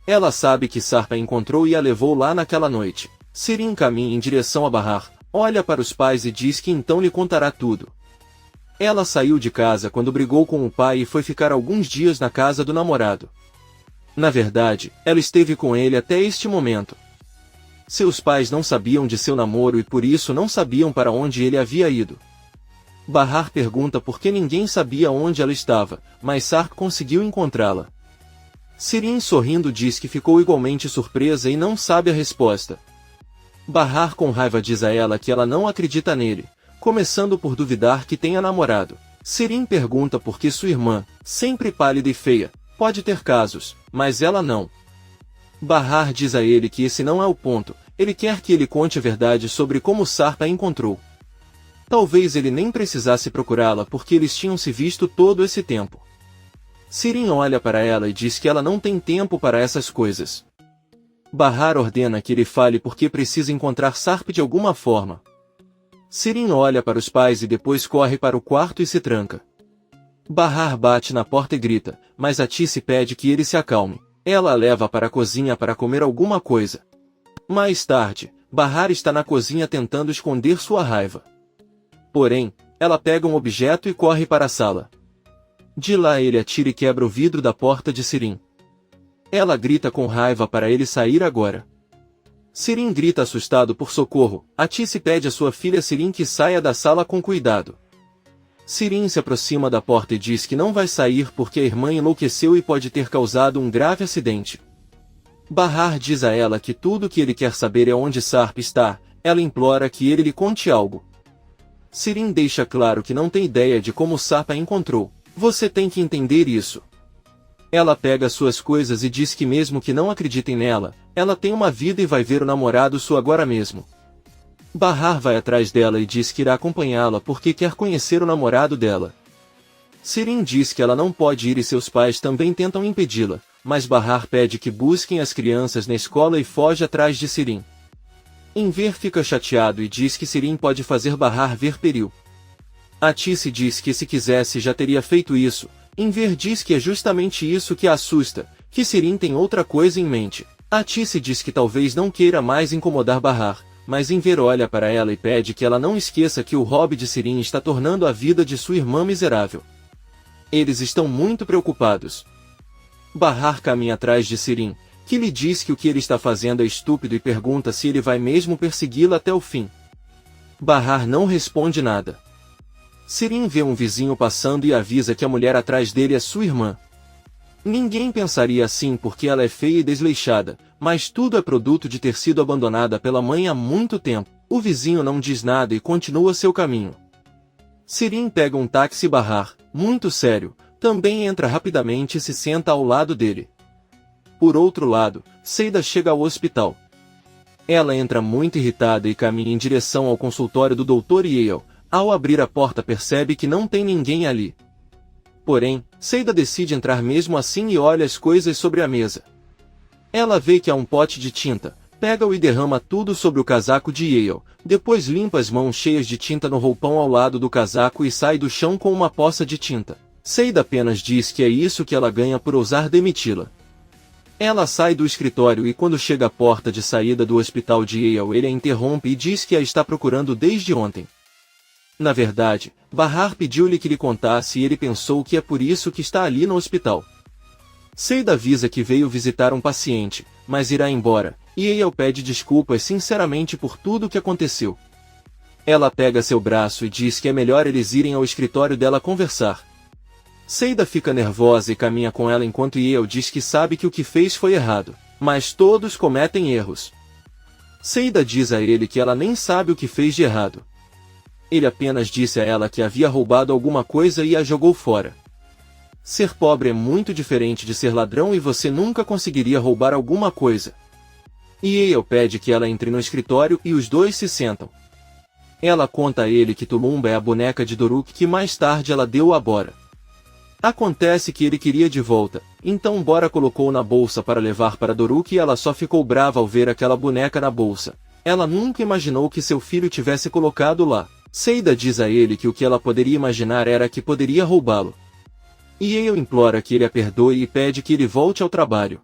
Ela sabe que Sarp a encontrou e a levou lá naquela noite. Sirin caminha em direção a Bahar, olha para os pais e diz que então lhe contará tudo. Ela saiu de casa quando brigou com o pai e foi ficar alguns dias na casa do namorado. Na verdade, ela esteve com ele até este momento. Seus pais não sabiam de seu namoro e por isso não sabiam para onde ele havia ido. Bahar pergunta por que ninguém sabia onde ela estava, mas Sarp conseguiu encontrá-la. Sirin sorrindo diz que ficou igualmente surpresa e não sabe a resposta. Bahar com raiva diz a ela que ela não acredita nele, começando por duvidar que tenha namorado. Sirin pergunta por que sua irmã, sempre pálida e feia, pode ter casos, mas ela não. Bahar diz a ele que esse não é o ponto, ele quer que ele conte a verdade sobre como Sarp a encontrou. Talvez ele nem precisasse procurá-la porque eles tinham se visto todo esse tempo. Sirin olha para ela e diz que ela não tem tempo para essas coisas. Bahar ordena que ele fale porque precisa encontrar Sarp de alguma forma. Sirin olha para os pais e depois corre para o quarto e se tranca. Bahar bate na porta e grita, mas Atice pede que ele se acalme. Ela a leva para a cozinha para comer alguma coisa. Mais tarde, Bahar está na cozinha tentando esconder sua raiva. Porém, ela pega um objeto e corre para a sala. De lá ele atira e quebra o vidro da porta de Sirin. Ela grita com raiva para ele sair agora. Sirin grita assustado por socorro. Atice pede a sua filha Sirin que saia da sala com cuidado. Sirin se aproxima da porta e diz que não vai sair porque a irmã enlouqueceu e pode ter causado um grave acidente. Bahar diz a ela que tudo o que ele quer saber é onde Sarp está. Ela implora que ele lhe conte algo. Sirin deixa claro que não tem ideia de como Sarp a encontrou. Você tem que entender isso. Ela pega suas coisas e diz que mesmo que não acreditem nela, ela tem uma vida e vai ver o namorado sua agora mesmo. Bahar vai atrás dela e diz que irá acompanhá-la porque quer conhecer o namorado dela. Sirin diz que ela não pode ir e seus pais também tentam impedi-la, mas Bahar pede que busquem as crianças na escola e foge atrás de Sirin. Enver fica chateado e diz que Sirin pode fazer Bahar ver perigo. Atice diz que se quisesse já teria feito isso. Enver diz que é justamente isso que a assusta, que Sirin tem outra coisa em mente. Atice diz que talvez não queira mais incomodar Bahar, mas Enver olha para ela e pede que ela não esqueça que o hobby de Sirin está tornando a vida de sua irmã miserável. Eles estão muito preocupados. Bahar caminha atrás de Sirin, que lhe diz que o que ele está fazendo é estúpido e pergunta se ele vai mesmo persegui-la até o fim. Bahar não responde nada. Sirin vê um vizinho passando e avisa que a mulher atrás dele é sua irmã. Ninguém pensaria assim porque ela é feia e desleixada, mas tudo é produto de ter sido abandonada pela mãe há muito tempo. O vizinho não diz nada e continua seu caminho. Sirin pega um táxi. Bahar, muito sério, também entra rapidamente e se senta ao lado dele. Por outro lado, Seida chega ao hospital. Ela entra muito irritada e caminha em direção ao consultório do Dr. Yale. Ao abrir a porta percebe que não tem ninguém ali. Porém, Seida decide entrar mesmo assim e olha as coisas sobre a mesa. Ela vê que há um pote de tinta, pega-o e derrama tudo sobre o casaco de Yale, depois limpa as mãos cheias de tinta no roupão ao lado do casaco e sai do chão com uma poça de tinta. Seida apenas diz que é isso que ela ganha por ousar demiti-la. Ela sai do escritório e quando chega à porta de saída do hospital de Yale ele a interrompe e diz que a está procurando desde ontem. Na verdade, Bahar pediu-lhe que lhe contasse e ele pensou que é por isso que está ali no hospital. Seida avisa que veio visitar um paciente, mas irá embora, e Yale pede desculpas sinceramente por tudo o que aconteceu. Ela pega seu braço e diz que é melhor eles irem ao escritório dela conversar. Seida fica nervosa e caminha com ela enquanto Yale diz que sabe que o que fez foi errado, mas todos cometem erros. Seida diz a ele que ela nem sabe o que fez de errado. Ele apenas disse a ela que havia roubado alguma coisa e a jogou fora. Ser pobre é muito diferente de ser ladrão e você nunca conseguiria roubar alguma coisa. E Yale pede que ela entre no escritório e os dois se sentam. Ela conta a ele que Tulumba é a boneca de Doruk que mais tarde ela deu a Bora. Acontece que ele queria de volta, então Bora colocou na bolsa para levar para Doruk e ela só ficou brava ao ver aquela boneca na bolsa. Ela nunca imaginou que seu filho tivesse colocado lá. Seida diz a ele que o que ela poderia imaginar era que poderia roubá-lo. E Yale implora que ele a perdoe e pede que ele volte ao trabalho.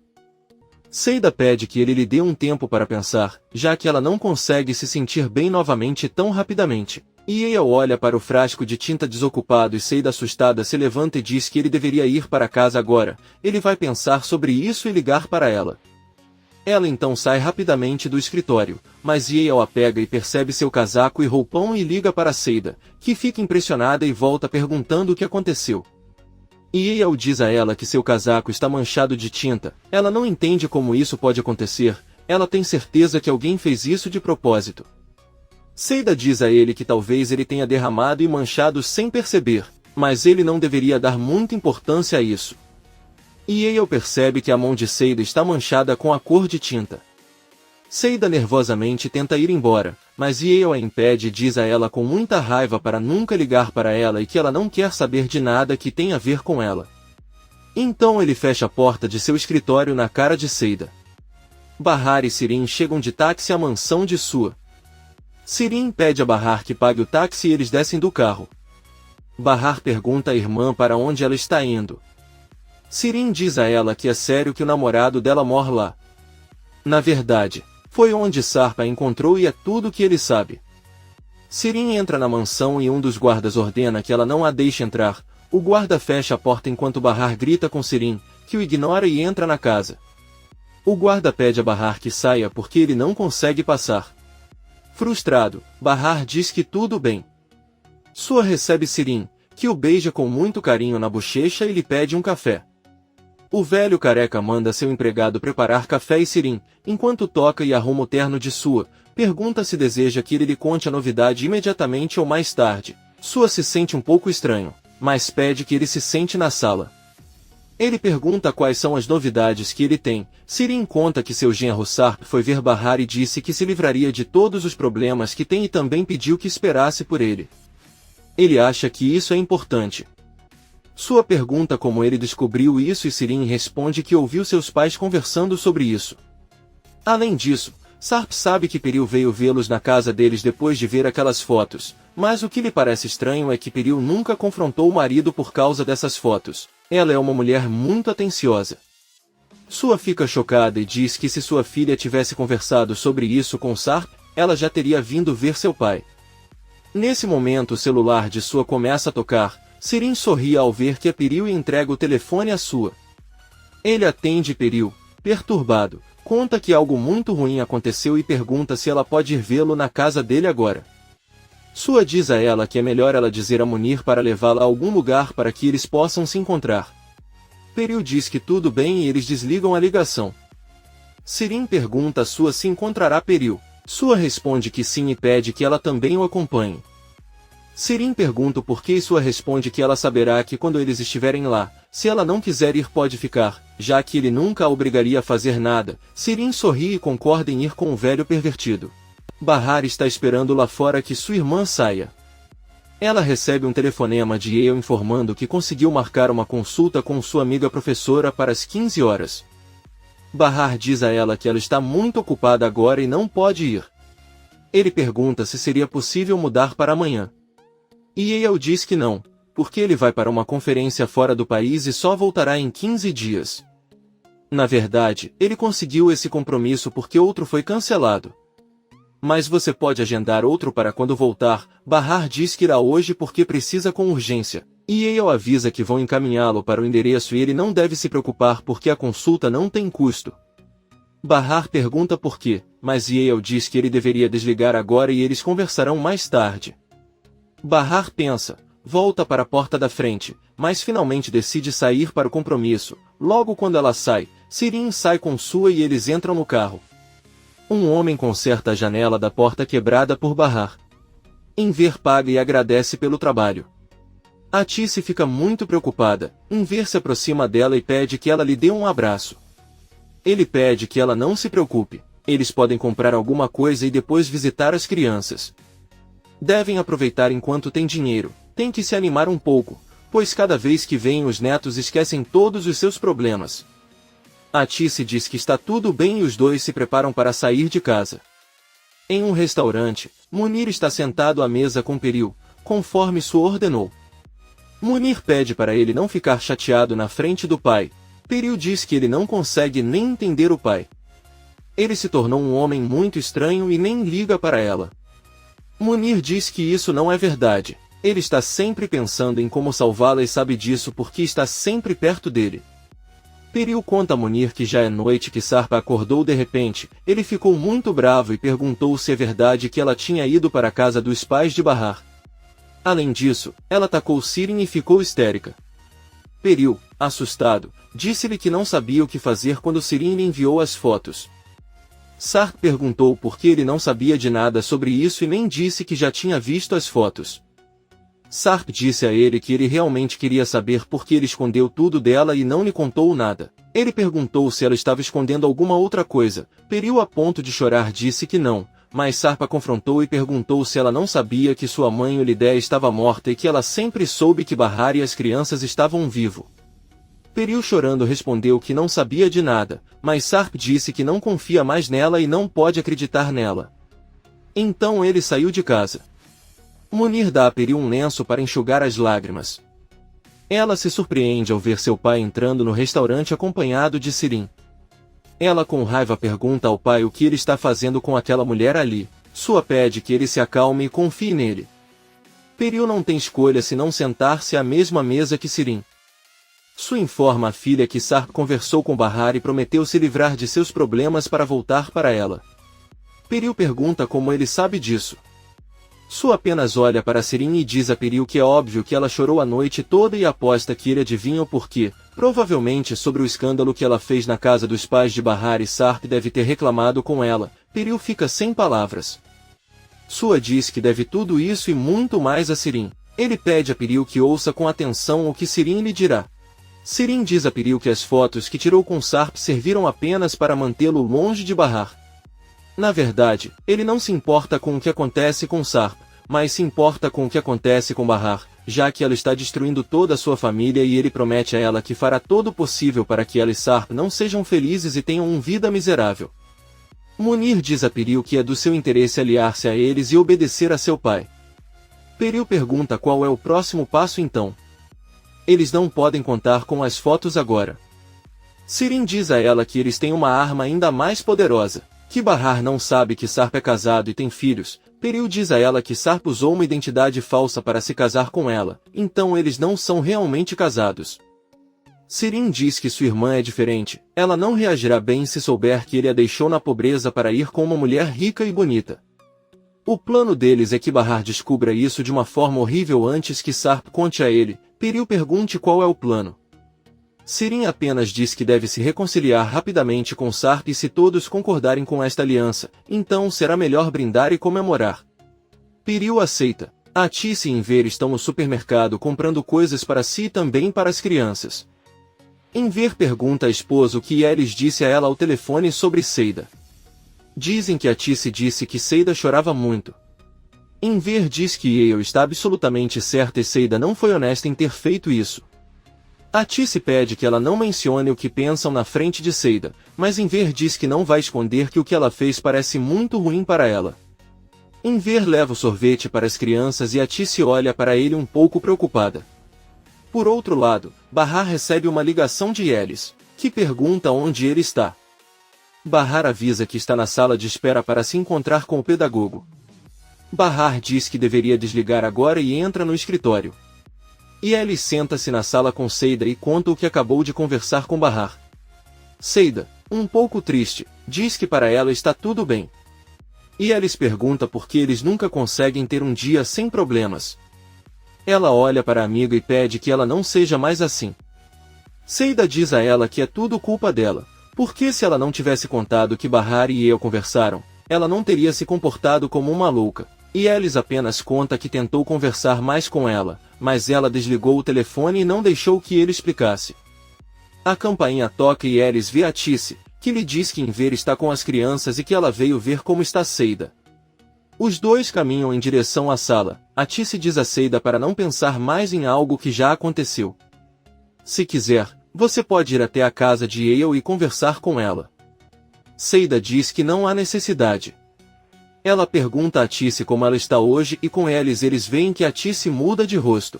Seida pede que ele lhe dê um tempo para pensar, já que ela não consegue se sentir bem novamente tão rapidamente. E Yale olha para o frasco de tinta desocupado e Seida assustada se levanta e diz que ele deveria ir para casa agora. Ele vai pensar sobre isso e ligar para ela. Ela então sai rapidamente do escritório, mas Yale a pega e percebe seu casaco e roupão e liga para Seida, que fica impressionada e volta perguntando o que aconteceu. Yale diz a ela que seu casaco está manchado de tinta. Ela não entende como isso pode acontecer, ela tem certeza que alguém fez isso de propósito. Seida diz a ele que talvez ele tenha derramado e manchado sem perceber, mas ele não deveria dar muita importância a isso. E Yale percebe que a mão de Seida está manchada com a cor de tinta. Seida nervosamente tenta ir embora, mas Yale a impede e diz a ela com muita raiva para nunca ligar para ela e que ela não quer saber de nada que tenha a ver com ela. Então ele fecha a porta de seu escritório na cara de Seida. Bahar e Sirin chegam de táxi à mansão de Sua. Sirin pede a Bahar que pague o táxi e eles descem do carro. Bahar pergunta à irmã para onde ela está indo. Sirin diz a ela que é sério que o namorado dela mora lá. Na verdade, foi onde Sarp a encontrou e é tudo o que ele sabe. Sirin entra na mansão e um dos guardas ordena que ela não a deixe entrar. O guarda fecha a porta enquanto Bahar grita com Sirin, que o ignora e entra na casa. O guarda pede a Bahar que saia porque ele não consegue passar. Frustrado, Bahar diz que tudo bem. Sua recebe Sirin, que o beija com muito carinho na bochecha e lhe pede um café. O velho careca manda seu empregado preparar café e Sirin, enquanto toca e arruma o terno de Sua, pergunta se deseja que ele lhe conte a novidade imediatamente ou mais tarde. Sua se sente um pouco estranho, mas pede que ele se sente na sala. Ele pergunta quais são as novidades que ele tem. Sirin conta que seu genro Sarp foi ver Bahar e disse que se livraria de todos os problemas que tem e também pediu que esperasse por ele. Ele acha que isso é importante. Sua pergunta como ele descobriu isso e Sirin responde que ouviu seus pais conversando sobre isso. Além disso, Sarp sabe que Peril veio vê-los na casa deles depois de ver aquelas fotos, mas o que lhe parece estranho é que Peril nunca confrontou o marido por causa dessas fotos. Ela é uma mulher muito atenciosa. Sua fica chocada e diz que se sua filha tivesse conversado sobre isso com Sarp, ela já teria vindo ver seu pai. Nesse momento o celular de Sua começa a tocar. Sirin sorri ao ver que é Peril e entrega o telefone a Sua. Ele atende Peril, perturbado, conta que algo muito ruim aconteceu e pergunta se ela pode ir vê-lo na casa dele agora. Sua diz a ela que é melhor ela dizer a Munir para levá-la a algum lugar para que eles possam se encontrar. Peril diz que tudo bem e eles desligam a ligação. Sirin pergunta a Sua se encontrará Peril. Sua responde que sim e pede que ela também o acompanhe. Sirin pergunta o porquê e Sua responde que ela saberá que quando eles estiverem lá, se ela não quiser ir pode ficar, já que ele nunca a obrigaria a fazer nada. Sirin sorri e concorda em ir com o velho pervertido. Bahar está esperando lá fora que sua irmã saia. Ela recebe um telefonema de Yale informando que conseguiu marcar uma consulta com sua amiga professora para as 15 horas. Bahar diz a ela que ela está muito ocupada agora e não pode ir. Ele pergunta se seria possível mudar para amanhã. Yale diz que não, porque ele vai para uma conferência fora do país e só voltará em 15 dias. Na verdade, ele conseguiu esse compromisso porque outro foi cancelado. Mas você pode agendar outro para quando voltar. Bahar diz que irá hoje porque precisa com urgência. Yale avisa que vão encaminhá-lo para o endereço e ele não deve se preocupar porque a consulta não tem custo. Bahar pergunta por quê, mas Yale diz que ele deveria desligar agora e eles conversarão mais tarde. Bahar pensa, volta para a porta da frente, mas finalmente decide sair para o compromisso. Logo quando ela sai, Sirin sai com Sua e eles entram no carro. Um homem conserta a janela da porta quebrada por Bahar. Enver paga e agradece pelo trabalho. A Tice fica muito preocupada. Enver se aproxima dela e pede que ela lhe dê um abraço. Ele pede que ela não se preocupe. Eles podem comprar alguma coisa e depois visitar as crianças. Devem aproveitar enquanto tem dinheiro. Tem que se animar um pouco, pois cada vez que vêm os netos esquecem todos os seus problemas. A Tice diz que está tudo bem e os dois se preparam para sair de casa. Em um restaurante, Munir está sentado à mesa com Peril, conforme Sua ordenou. Munir pede para ele não ficar chateado na frente do pai. Peril diz que ele não consegue nem entender o pai. Ele se tornou um homem muito estranho e nem liga para ela. Munir diz que isso não é verdade. Ele está sempre pensando em como salvá-la e sabe disso porque está sempre perto dele. Peril conta a Munir que já é noite que Sarpa acordou de repente. Ele ficou muito bravo e perguntou se é verdade que ela tinha ido para a casa dos pais de Bahar. Além disso, ela atacou Sirin e ficou histérica. Peril, assustado, disse-lhe que não sabia o que fazer quando Sirin lhe enviou as fotos. Sarp perguntou por que ele não sabia de nada sobre isso e nem disse que já tinha visto as fotos. Sarp disse a ele que ele realmente queria saber por que ele escondeu tudo dela e não lhe contou nada. Ele perguntou se ela estava escondendo alguma outra coisa. Peril, a ponto de chorar, disse que não, mas Sarp a confrontou e perguntou se ela não sabia que sua mãe Ulidé estava morta e que ela sempre soube que Bahar e as crianças estavam vivos. Peril, chorando, respondeu que não sabia de nada, mas Sarp disse que não confia mais nela e não pode acreditar nela. Então ele saiu de casa. Munir dá a Peril um lenço para enxugar as lágrimas. Ela se surpreende ao ver seu pai entrando no restaurante acompanhado de Sirin. Ela com raiva pergunta ao pai o que ele está fazendo com aquela mulher ali. Sua pede que ele se acalme e confie nele. Peril não tem escolha senão sentar-se à mesma mesa que Sirin. Su informa à filha que Sarp conversou com Bahar e prometeu se livrar de seus problemas para voltar para ela. Peril pergunta como ele sabe disso. Su apenas olha para Sirin e diz a Peril que é óbvio que ela chorou a noite toda e aposta que ele adivinha o porquê, provavelmente sobre o escândalo que ela fez na casa dos pais de Bahar e Sarp deve ter reclamado com ela. Peril fica sem palavras. Sua diz que deve tudo isso e muito mais a Sirin. Ele pede a Peril que ouça com atenção o que Sirin lhe dirá. Sirin diz a Peril que as fotos que tirou com Sarp serviram apenas para mantê-lo longe de Bahar. Na verdade, ele não se importa com o que acontece com Sarp, mas se importa com o que acontece com Bahar, já que ela está destruindo toda a sua família e ele promete a ela que fará todo o possível para que ela e Sarp não sejam felizes e tenham uma vida miserável. Munir diz a Peril que é do seu interesse aliar-se a eles e obedecer a seu pai. Peril pergunta qual é o próximo passo então. Eles não podem contar com as fotos agora. Sirin diz a ela que eles têm uma arma ainda mais poderosa. Que Bahar não sabe que Sarp é casado e tem filhos. Peril diz a ela que Sarp usou uma identidade falsa para se casar com ela, então eles não são realmente casados. Sirin diz que sua irmã é diferente, ela não reagirá bem se souber que ele a deixou na pobreza para ir com uma mulher rica e bonita. O plano deles é que Bahar descubra isso de uma forma horrível antes que Sarp conte a ele. Peril pergunte qual é o plano. Sirin apenas diz que deve se reconciliar rapidamente com Sarp e se todos concordarem com esta aliança, então será melhor brindar e comemorar. Peril aceita. Atice e Enver estão no supermercado comprando coisas para si e também para as crianças. Enver pergunta à esposa o que Elis disse a ela ao telefone sobre Seida. Dizem que Atice disse que Seida chorava muito. Enver diz que Yale está absolutamente certa e Seida não foi honesta em ter feito isso. Atice pede que ela não mencione o que pensam na frente de Seida, mas Enver diz que não vai esconder que o que ela fez parece muito ruim para ela. Enver leva o sorvete para as crianças e Atice olha para ele um pouco preocupada. Por outro lado, Bahar recebe uma ligação de Elis, que pergunta onde ele está. Bahar avisa que está na sala de espera para se encontrar com o pedagogo. Bahar diz que deveria desligar agora e entra no escritório. Elis senta-se na sala com Seida e conta o que acabou de conversar com Bahar. Seida, um pouco triste, diz que para ela está tudo bem. Elis pergunta por que eles nunca conseguem ter um dia sem problemas. Ela olha para a amiga e pede que ela não seja mais assim. Seida diz a ela que é tudo culpa dela, porque se ela não tivesse contado que Bahar e eu conversaram, ela não teria se comportado como uma louca. Elis apenas conta que tentou conversar mais com ela, mas ela desligou o telefone e não deixou que ele explicasse. A campainha toca e Elis vê Atice, que lhe diz que Enver está com as crianças e que ela veio ver como está Seida. Os dois caminham em direção à sala. Atice diz a Seida para não pensar mais em algo que já aconteceu. Se quiser, você pode ir até a casa de Yale e conversar com ela. Seida diz que não há necessidade. Ela pergunta a Atice como ela está hoje e com eles veem que Atice muda de rosto.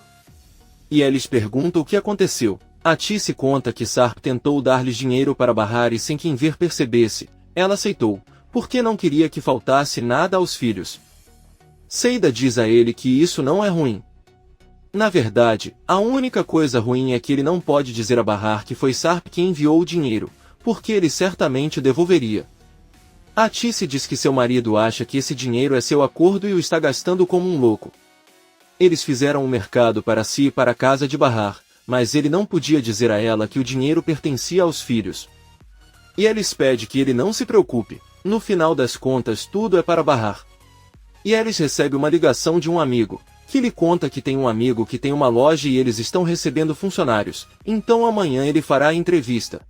E eles perguntam o que aconteceu. Atice conta que Sarp tentou dar-lhes dinheiro para Bahar e sem que Enver percebesse, ela aceitou, porque não queria que faltasse nada aos filhos. Seida diz a ele que isso não é ruim. Na verdade, a única coisa ruim é que ele não pode dizer a Bahar que foi Sarp quem enviou o dinheiro, porque ele certamente o devolveria. Atice diz que seu marido acha que esse dinheiro é seu acordo e o está gastando como um louco. Eles fizeram um mercado para si e para a casa de Bahar, mas ele não podia dizer a ela que o dinheiro pertencia aos filhos. E Elis pede que ele não se preocupe, no final das contas tudo é para Bahar. E Elis recebe uma ligação de um amigo, que lhe conta que tem um amigo que tem uma loja e eles estão recebendo funcionários, então amanhã ele fará a entrevista.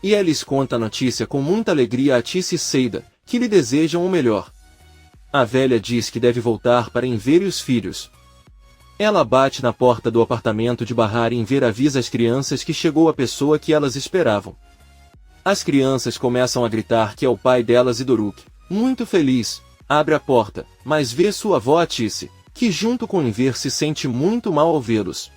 E ela lhes conta a notícia com muita alegria a Tice e Seida, que lhe desejam o melhor. A velha diz que deve voltar para Enver e os filhos. Ela bate na porta do apartamento de Bahar e Enver avisa as crianças que chegou a pessoa que elas esperavam. As crianças começam a gritar que é o pai delas e Doruk, muito feliz, abre a porta, mas vê sua avó Atice, que junto com Enver se sente muito mal ao vê-los.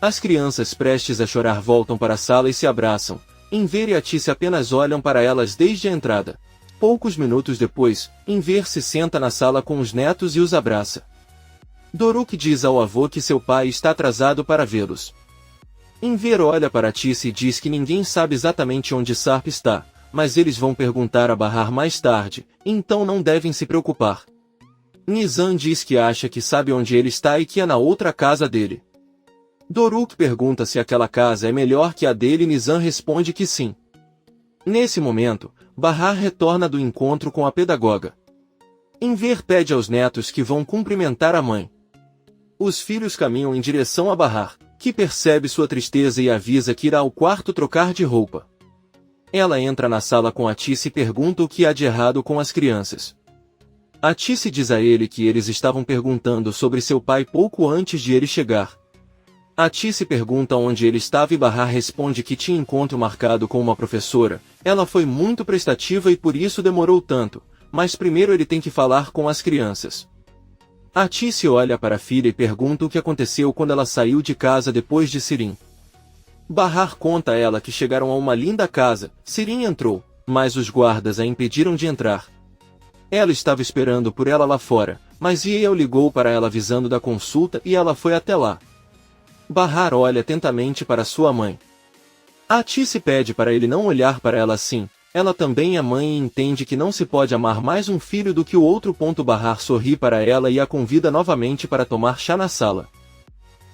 As crianças prestes a chorar voltam para a sala e se abraçam. Enver e Atice apenas olham para elas desde a entrada. Poucos minutos depois, Enver se senta na sala com os netos e os abraça. Doruk diz ao avô que seu pai está atrasado para vê-los. Enver olha para Atice e diz que ninguém sabe exatamente onde Sarp está, mas eles vão perguntar a Bahar mais tarde, então não devem se preocupar. Nizam diz que acha que sabe onde ele está e que é na outra casa dele. Doruk pergunta se aquela casa é melhor que a dele e Nizam responde que sim. Nesse momento, Bahar retorna do encontro com a pedagoga. Enver pede aos netos que vão cumprimentar a mãe. Os filhos caminham em direção a Bahar, que percebe sua tristeza e avisa que irá ao quarto trocar de roupa. Ela entra na sala com Atice e pergunta o que há de errado com as crianças. Atice diz a ele que eles estavam perguntando sobre seu pai pouco antes de ele chegar. Atice pergunta onde ele estava e Bahar responde que tinha encontro marcado com uma professora. Ela foi muito prestativa e por isso demorou tanto, mas primeiro ele tem que falar com as crianças. Atice olha para a filha e pergunta o que aconteceu quando ela saiu de casa depois de Sirin. Bahar conta a ela que chegaram a uma linda casa. Sirin entrou, mas os guardas a impediram de entrar. Ela estava esperando por ela lá fora, mas Yael ligou para ela avisando da consulta e ela foi até lá. Bahar olha atentamente para sua mãe. Atice pede para ele não olhar para ela assim. Ela também é mãe e entende que não se pode amar mais um filho do que o outro. Bahar sorri para ela e a convida novamente para tomar chá na sala.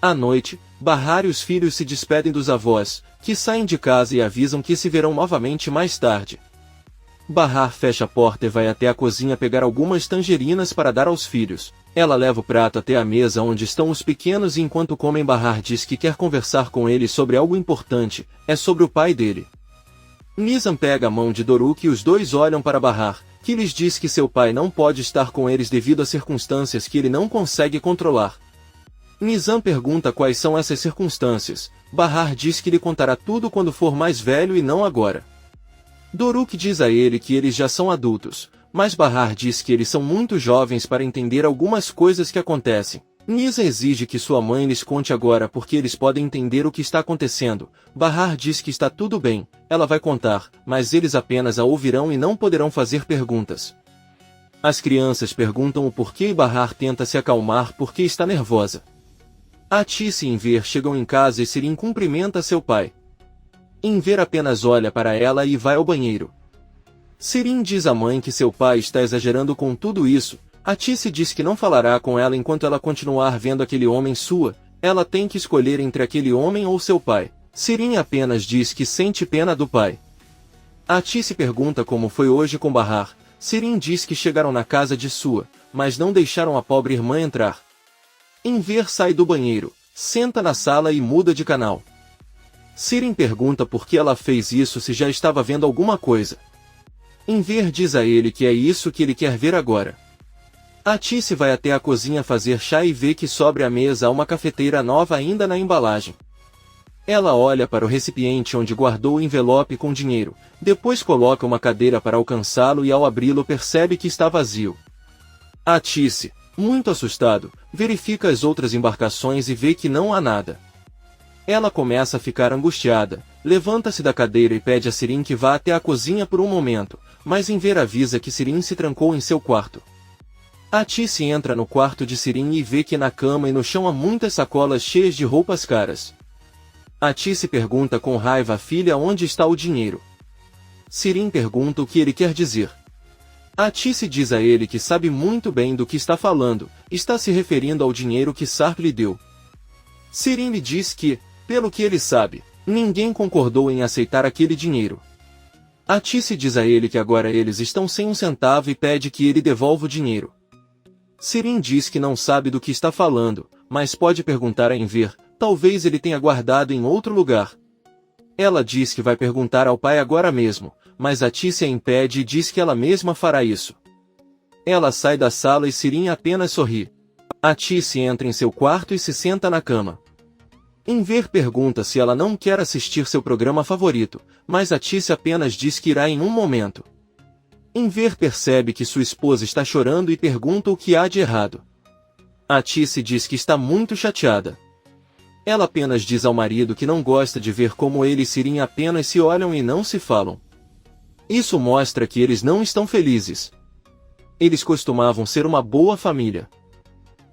À noite, Bahar e os filhos se despedem dos avós, que saem de casa e avisam que se verão novamente mais tarde. Bahar fecha a porta e vai até a cozinha pegar algumas tangerinas para dar aos filhos. Ela leva o prato até a mesa onde estão os pequenos e enquanto comem Bahar diz que quer conversar com eles sobre algo importante, é sobre o pai dele. Nizam pega a mão de Doruk e os dois olham para Bahar, que lhes diz que seu pai não pode estar com eles devido a circunstâncias que ele não consegue controlar. Nizam pergunta quais são essas circunstâncias. Bahar diz que lhe contará tudo quando for mais velho e não agora. Doruk diz a ele que eles já são adultos, mas Bahar diz que eles são muito jovens para entender algumas coisas que acontecem. Nizam exige que sua mãe lhes conte agora porque eles podem entender o que está acontecendo. Bahar diz que está tudo bem, ela vai contar, mas eles apenas a ouvirão e não poderão fazer perguntas. As crianças perguntam o porquê e Bahar tenta se acalmar porque está nervosa. Atice e Enver chegam em casa e Sirin cumprimenta seu pai. Enver apenas olha para ela e vai ao banheiro. Sirin diz à mãe que seu pai está exagerando com tudo isso. Atice diz que não falará com ela enquanto ela continuar vendo aquele homem sua. Ela tem que escolher entre aquele homem ou seu pai. Sirin apenas diz que sente pena do pai. Atice pergunta como foi hoje com Bahar. Sirin diz que chegaram na casa de sua, mas não deixaram a pobre irmã entrar. Enver sai do banheiro, senta na sala e muda de canal. Sirin pergunta por que ela fez isso se já estava vendo alguma coisa. Enver diz a ele que é isso que ele quer ver agora. Atice vai até a cozinha fazer chá e vê que sobre a mesa há uma cafeteira nova ainda na embalagem. Ela olha para o recipiente onde guardou o envelope com dinheiro, depois coloca uma cadeira para alcançá-lo e ao abri-lo percebe que está vazio. Atice, muito assustado, verifica as outras embarcações e vê que não há nada. Ela começa a ficar angustiada, levanta-se da cadeira e pede a Sirin que vá até a cozinha por um momento, mas Enver avisa que Sirin se trancou em seu quarto. Atice entra no quarto de Sirin e vê que na cama e no chão há muitas sacolas cheias de roupas caras. Atice pergunta com raiva à filha onde está o dinheiro. Sirin pergunta o que ele quer dizer. Atice diz a ele que sabe muito bem do que está falando, está se referindo ao dinheiro que Sarp lhe deu. Sirin lhe diz que, pelo que ele sabe, ninguém concordou em aceitar aquele dinheiro. Atice diz a ele que agora eles estão sem um centavo e pede que ele devolva o dinheiro. Sirin diz que não sabe do que está falando, mas pode perguntar a Enver, talvez ele tenha guardado em outro lugar. Ela diz que vai perguntar ao pai agora mesmo, mas a Tícia impede e diz que ela mesma fará isso. Ela sai da sala e Sirin apenas sorri. A Tícia entra em seu quarto e se senta na cama. Enver pergunta se ela não quer assistir seu programa favorito, mas a Tícia apenas diz que irá em um momento. Enver percebe que sua esposa está chorando e pergunta o que há de errado. A Tícia diz que está muito chateada. Ela apenas diz ao marido que não gosta de ver como ele e Sirin apenas se olham e não se falam. Isso mostra que eles não estão felizes. Eles costumavam ser uma boa família.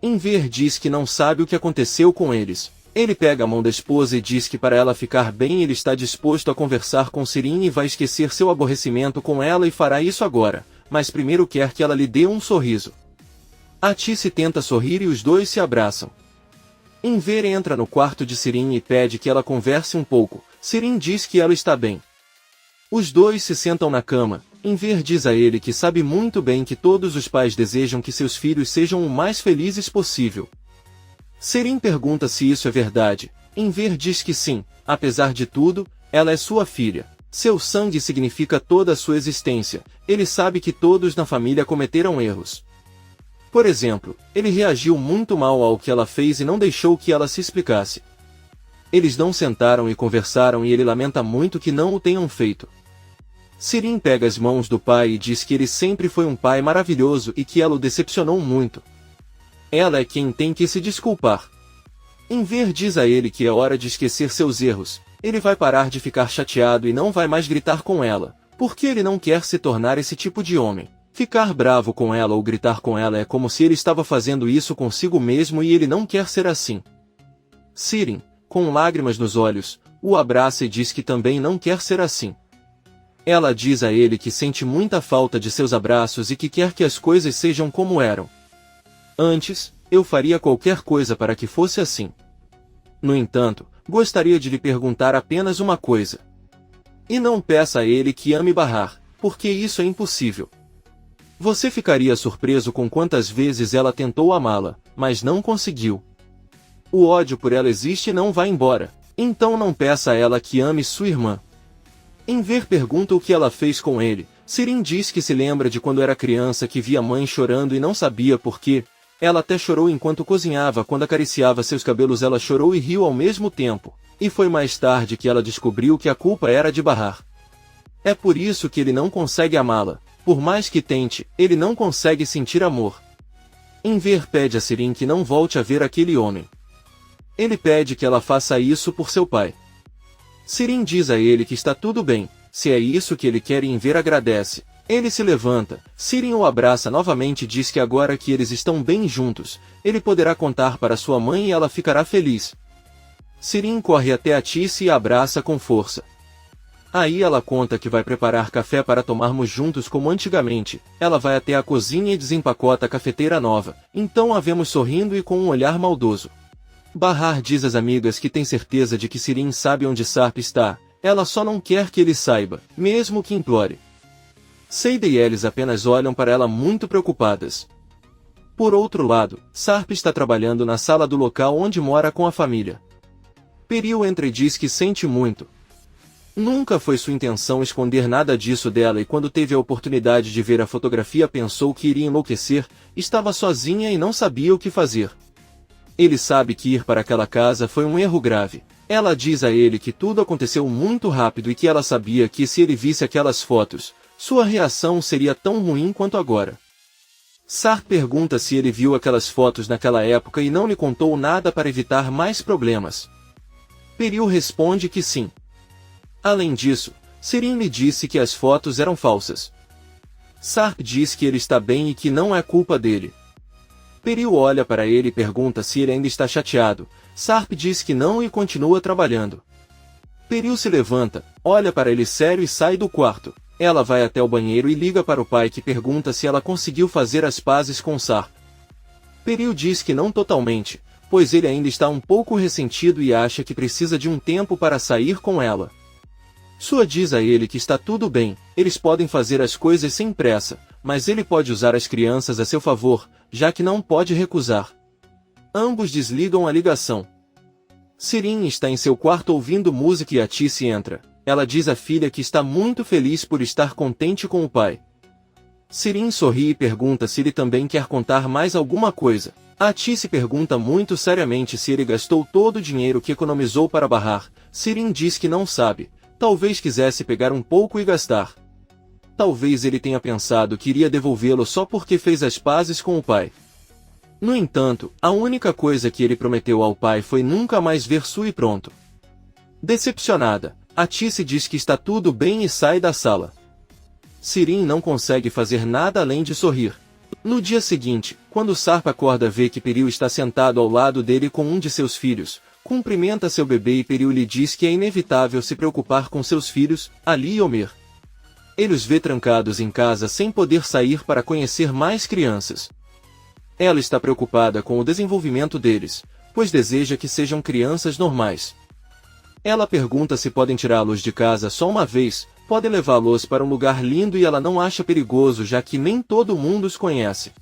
Enver diz que não sabe o que aconteceu com eles. Ele pega a mão da esposa e diz que para ela ficar bem ele está disposto a conversar com Sirin e vai esquecer seu aborrecimento com ela e fará isso agora, mas primeiro quer que ela lhe dê um sorriso. A Tícia tenta sorrir e os dois se abraçam. Enver entra no quarto de Sirin e pede que ela converse um pouco. Sirin diz que ela está bem. Os dois se sentam na cama. Enver diz a ele que sabe muito bem que todos os pais desejam que seus filhos sejam o mais felizes possível. Sirin pergunta se isso é verdade. Enver diz que sim, apesar de tudo, ela é sua filha. Seu sangue significa toda a sua existência. Ele sabe que todos na família cometeram erros. Por exemplo, ele reagiu muito mal ao que ela fez e não deixou que ela se explicasse. Eles não sentaram e conversaram e ele lamenta muito que não o tenham feito. Sirin pega as mãos do pai e diz que ele sempre foi um pai maravilhoso e que ela o decepcionou muito. Ela é quem tem que se desculpar. Enver diz a ele que é hora de esquecer seus erros. Ele vai parar de ficar chateado e não vai mais gritar com ela, porque ele não quer se tornar esse tipo de homem. Ficar bravo com ela ou gritar com ela é como se ele estava fazendo isso consigo mesmo e ele não quer ser assim. Sirin, com lágrimas nos olhos, o abraça e diz que também não quer ser assim. Ela diz a ele que sente muita falta de seus abraços e que quer que as coisas sejam como eram. Antes, eu faria qualquer coisa para que fosse assim. No entanto, gostaria de lhe perguntar apenas uma coisa. E não peça a ele que ame barrar, porque isso é impossível. Você ficaria surpreso com quantas vezes ela tentou amá-la, mas não conseguiu. O ódio por ela existe e não vai embora, então não peça a ela que ame sua irmã. Enver pergunta o que ela fez com ele. Sirin diz que se lembra de quando era criança que via a mãe chorando e não sabia por quê. Ela até chorou enquanto cozinhava, quando acariciava seus cabelos ela chorou e riu ao mesmo tempo. E foi mais tarde que ela descobriu que a culpa era de barrar. É por isso que ele não consegue amá-la. Por mais que tente, ele não consegue sentir amor. Enver pede a Sirin que não volte a ver aquele homem. Ele pede que ela faça isso por seu pai. Sirin diz a ele que está tudo bem, se é isso que ele quer e Enver agradece. Ele se levanta, Sirin o abraça novamente e diz que agora que eles estão bem juntos, ele poderá contar para sua mãe e ela ficará feliz. Sirin corre até a Tícia e a abraça com força. Aí ela conta que vai preparar café para tomarmos juntos como antigamente. Ela vai até a cozinha e desempacota a cafeteira nova. Então a vemos sorrindo e com um olhar maldoso. Bahar diz às amigas que tem certeza de que Sirin sabe onde Sarp está. Ela só não quer que ele saiba, mesmo que implore. Seida e Elis apenas olham para ela muito preocupadas. Por outro lado, Sarp está trabalhando na sala do local onde mora com a família. Peril entra e diz que sente muito. Nunca foi sua intenção esconder nada disso dela e quando teve a oportunidade de ver a fotografia pensou que iria enlouquecer, estava sozinha e não sabia o que fazer. Ele sabe que ir para aquela casa foi um erro grave. Ela diz a ele que tudo aconteceu muito rápido e que ela sabia que se ele visse aquelas fotos, sua reação seria tão ruim quanto agora. Sarp pergunta se ele viu aquelas fotos naquela época e não lhe contou nada para evitar mais problemas. Peril responde que sim. Além disso, Sirin lhe disse que as fotos eram falsas. Sarp diz que ele está bem e que não é culpa dele. Peril olha para ele e pergunta se ele ainda está chateado. Sarp diz que não e continua trabalhando. Peril se levanta, olha para ele sério e sai do quarto. Ela vai até o banheiro e liga para o pai que pergunta se ela conseguiu fazer as pazes com Sarp. Peril diz que não totalmente, pois ele ainda está um pouco ressentido e acha que precisa de um tempo para sair com ela. Sua diz a ele que está tudo bem, eles podem fazer as coisas sem pressa, mas ele pode usar as crianças a seu favor, já que não pode recusar. Ambos desligam a ligação. Sirin está em seu quarto ouvindo música e Atice entra. Ela diz à filha que está muito feliz por estar contente com o pai. Sirin sorri e pergunta se ele também quer contar mais alguma coisa. Atice pergunta muito seriamente se ele gastou todo o dinheiro que economizou para Bahar. Sirin diz que não sabe. Talvez quisesse pegar um pouco e gastar. Talvez ele tenha pensado que iria devolvê-lo só porque fez as pazes com o pai. No entanto, a única coisa que ele prometeu ao pai foi nunca mais ver Su e pronto. Decepcionada, Atice diz que está tudo bem e sai da sala. Sirin não consegue fazer nada além de sorrir. No dia seguinte, quando Sarp acorda vê que Peril está sentado ao lado dele com um de seus filhos, cumprimenta seu bebê e Peril lhe diz que é inevitável se preocupar com seus filhos, Ali e Omer. Ele os vê trancados em casa sem poder sair para conhecer mais crianças. Ela está preocupada com o desenvolvimento deles, pois deseja que sejam crianças normais. Ela pergunta se podem tirá-los de casa só uma vez, podem levá-los para um lugar lindo e ela não acha perigoso já que nem todo mundo os conhece.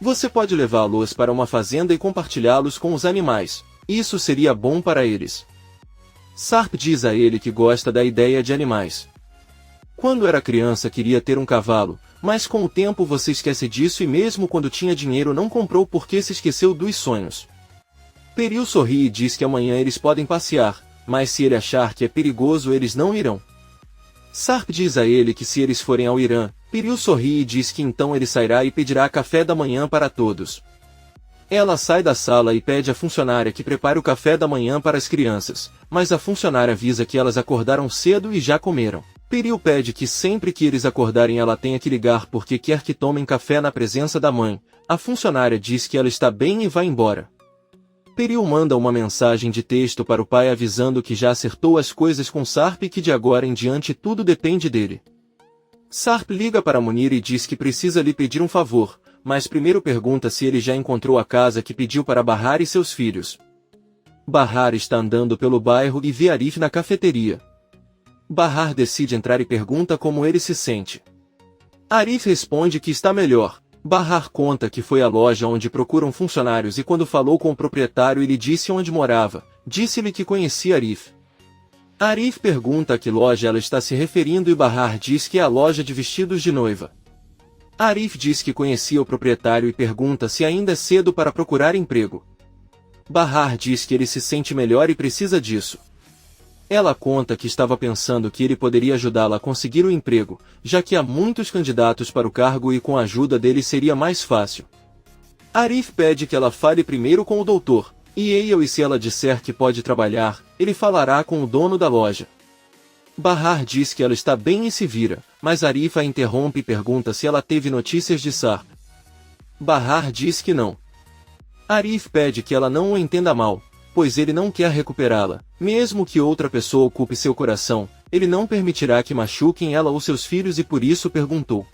Você pode levá-los para uma fazenda e compartilhá-los com os animais, isso seria bom para eles. Sarp diz a ele que gosta da ideia de animais. Quando era criança queria ter um cavalo, mas com o tempo você esquece disso e mesmo quando tinha dinheiro não comprou porque se esqueceu dos sonhos. Peril sorri e diz que amanhã eles podem passear, mas se ele achar que é perigoso eles não irão. Sarp diz a ele que se eles forem ao Irã, Peril sorri e diz que então ele sairá e pedirá café da manhã para todos. Ela sai da sala e pede à funcionária que prepare o café da manhã para as crianças, mas a funcionária avisa que elas acordaram cedo e já comeram. Peril pede que sempre que eles acordarem ela tenha que ligar porque quer que tomem café na presença da mãe. A funcionária diz que ela está bem e vai embora. Peril manda uma mensagem de texto para o pai avisando que já acertou as coisas com Sarp e que de agora em diante tudo depende dele. Sarp liga para Munir e diz que precisa lhe pedir um favor, mas primeiro pergunta se ele já encontrou a casa que pediu para Bahar e seus filhos. Bahar está andando pelo bairro e vê Arif na cafeteria. Bahar decide entrar e pergunta como ele se sente. Arif responde que está melhor. Bahar conta que foi à loja onde procuram funcionários e quando falou com o proprietário ele disse onde morava, disse-lhe que conhecia Arif. Arif pergunta a que loja ela está se referindo e Bahar diz que é a loja de vestidos de noiva. Arif diz que conhecia o proprietário e pergunta se ainda é cedo para procurar emprego. Bahar diz que ele se sente melhor e precisa disso. Ela conta que estava pensando que ele poderia ajudá-la a conseguir o emprego, já que há muitos candidatos para o cargo e com a ajuda dele seria mais fácil. Arif pede que ela fale primeiro com o doutor, e se ela disser que pode trabalhar, ele falará com o dono da loja. Bahar diz que ela está bem e se vira, mas Arif a interrompe e pergunta se ela teve notícias de Sarp. Bahar diz que não. Arif pede que ela não o entenda mal, pois ele não quer recuperá-la. Mesmo que outra pessoa ocupe seu coração, ele não permitirá que machuquem ela ou seus filhos e por isso perguntou.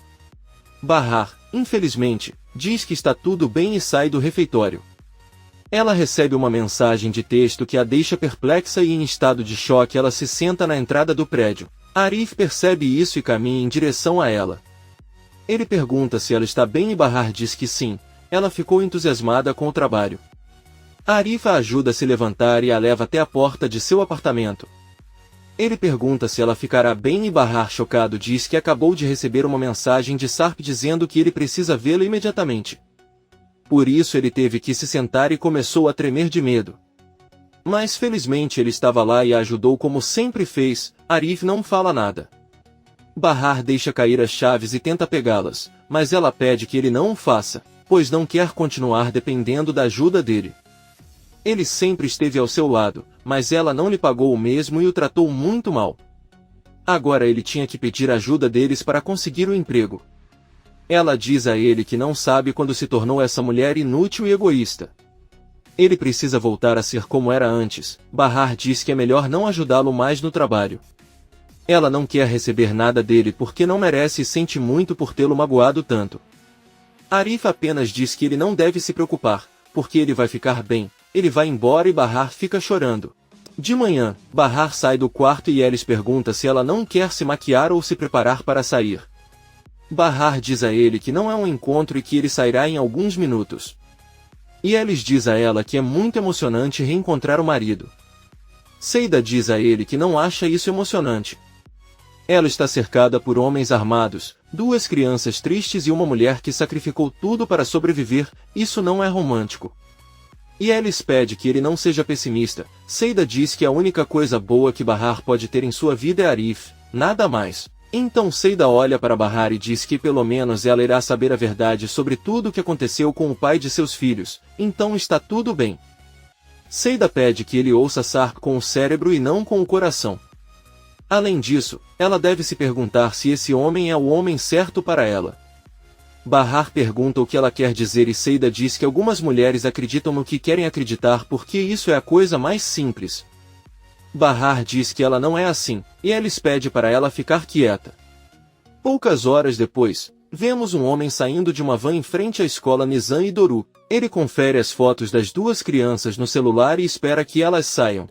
Bahar, infelizmente, diz que está tudo bem e sai do refeitório. Ela recebe uma mensagem de texto que a deixa perplexa e em estado de choque ela se senta na entrada do prédio. Arif percebe isso e caminha em direção a ela. Ele pergunta se ela está bem e Bahar diz que sim, ela ficou entusiasmada com o trabalho. Arif a ajuda a se levantar e a leva até a porta de seu apartamento. Ele pergunta se ela ficará bem e Bahar chocado diz que acabou de receber uma mensagem de Sarp dizendo que ele precisa vê-la imediatamente. Por isso ele teve que se sentar e começou a tremer de medo. Mas felizmente ele estava lá e a ajudou como sempre fez. Arif não fala nada. Bahar deixa cair as chaves e tenta pegá-las, mas ela pede que ele não o faça, pois não quer continuar dependendo da ajuda dele. Ele sempre esteve ao seu lado, mas ela não lhe pagou o mesmo e o tratou muito mal. Agora ele tinha que pedir ajuda deles para conseguir o emprego. Ela diz a ele que não sabe quando se tornou essa mulher inútil e egoísta. Ele precisa voltar a ser como era antes. Bahar diz que é melhor não ajudá-lo mais no trabalho. Ela não quer receber nada dele porque não merece e sente muito por tê-lo magoado tanto. Arif apenas diz que ele não deve se preocupar, porque ele vai ficar bem. Ele vai embora e Bahar fica chorando. De manhã, Bahar sai do quarto e Elis pergunta se ela não quer se maquiar ou se preparar para sair. Bahar diz a ele que não é um encontro e que ele sairá em alguns minutos. E Alice diz a ela que é muito emocionante reencontrar o marido. Seida diz a ele que não acha isso emocionante. Ela está cercada por homens armados, 2 crianças tristes e uma mulher que sacrificou tudo para sobreviver, isso não é romântico. E Alice pede que ele não seja pessimista. Seida diz que a única coisa boa que Bahar pode ter em sua vida é Arif, nada mais. Então Seida olha para Bahar e diz que pelo menos ela irá saber a verdade sobre tudo o que aconteceu com o pai de seus filhos, então está tudo bem. Seida pede que ele ouça Sarp com o cérebro e não com o coração. Além disso, ela deve se perguntar se esse homem é o homem certo para ela. Bahar pergunta o que ela quer dizer e Seida diz que algumas mulheres acreditam no que querem acreditar porque isso é a coisa mais simples. Bahar diz que ela não é assim, e Alice pede para ela ficar quieta. Poucas horas depois, vemos um homem saindo de uma van em frente à escola Nizam e Doru. Ele confere as fotos das 2 crianças no celular e espera que elas saiam.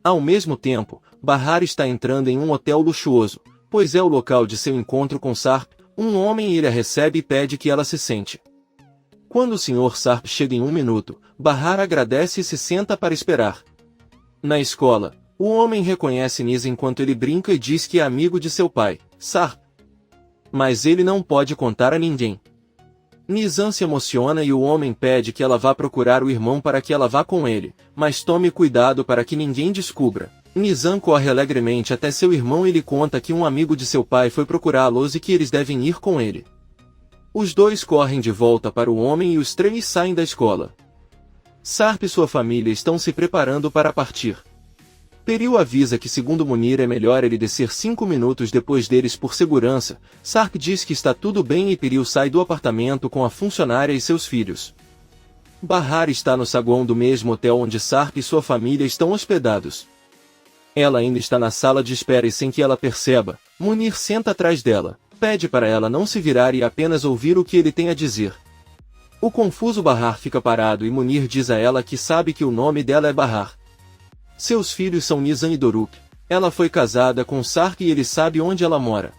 Ao mesmo tempo, Bahar está entrando em um hotel luxuoso, pois é o local de seu encontro com Sarp. Um homem ele a recebe e pede que ela se sente. Quando o Sr. Sarp chega em 1 minuto, Bahar agradece e se senta para esperar. Na escola, o homem reconhece Nisa enquanto ele brinca e diz que é amigo de seu pai, Sarp. Mas ele não pode contar a ninguém. Nizam se emociona e o homem pede que ela vá procurar o irmão para que ela vá com ele, mas tome cuidado para que ninguém descubra. Nizam corre alegremente até seu irmão e lhe conta que um amigo de seu pai foi procurá-los e que eles devem ir com ele. Os 2 correm de volta para o homem e os 3 saem da escola. Sarp e sua família estão se preparando para partir. Peril avisa que segundo Munir é melhor ele descer 5 minutos depois deles por segurança. Sarp diz que está tudo bem e Peril sai do apartamento com a funcionária e seus filhos. Bahar está no saguão do mesmo hotel onde Sarp e sua família estão hospedados. Ela ainda está na sala de espera e sem que ela perceba, Munir senta atrás dela, pede para ela não se virar e apenas ouvir o que ele tem a dizer. O confuso Bahar fica parado e Munir diz a ela que sabe que o nome dela é Bahar. Seus filhos são Nizam e Doruk. Ela foi casada com Sark e ele sabe onde ela mora.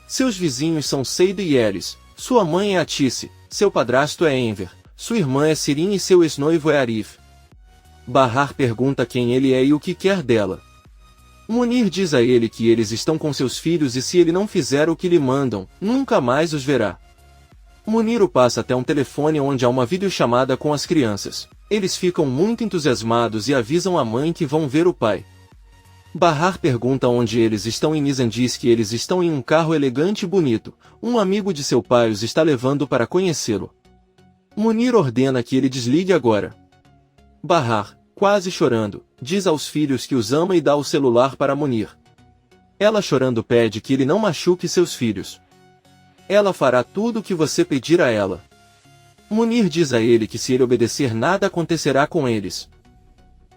Seus vizinhos são Seida e Eris. Sua mãe é Atice, seu padrasto é Enver, sua irmã é Sirin e seu ex-noivo é Arif. Bahar pergunta quem ele é e o que quer dela. Munir diz a ele que eles estão com seus filhos e se ele não fizer o que lhe mandam, nunca mais os verá. Munir o passa até um telefone onde há uma videochamada com as crianças. Eles ficam muito entusiasmados e avisam a mãe que vão ver o pai. Bahar pergunta onde eles estão e Nizam diz que eles estão em um carro elegante e bonito. Um amigo de seu pai os está levando para conhecê-lo. Munir ordena que ele desligue agora. Bahar, quase chorando, diz aos filhos que os ama e dá o celular para Munir. Ela chorando pede que ele não machuque seus filhos. Ela fará tudo o que você pedir a ela. Munir diz a ele que se ele obedecer nada acontecerá com eles.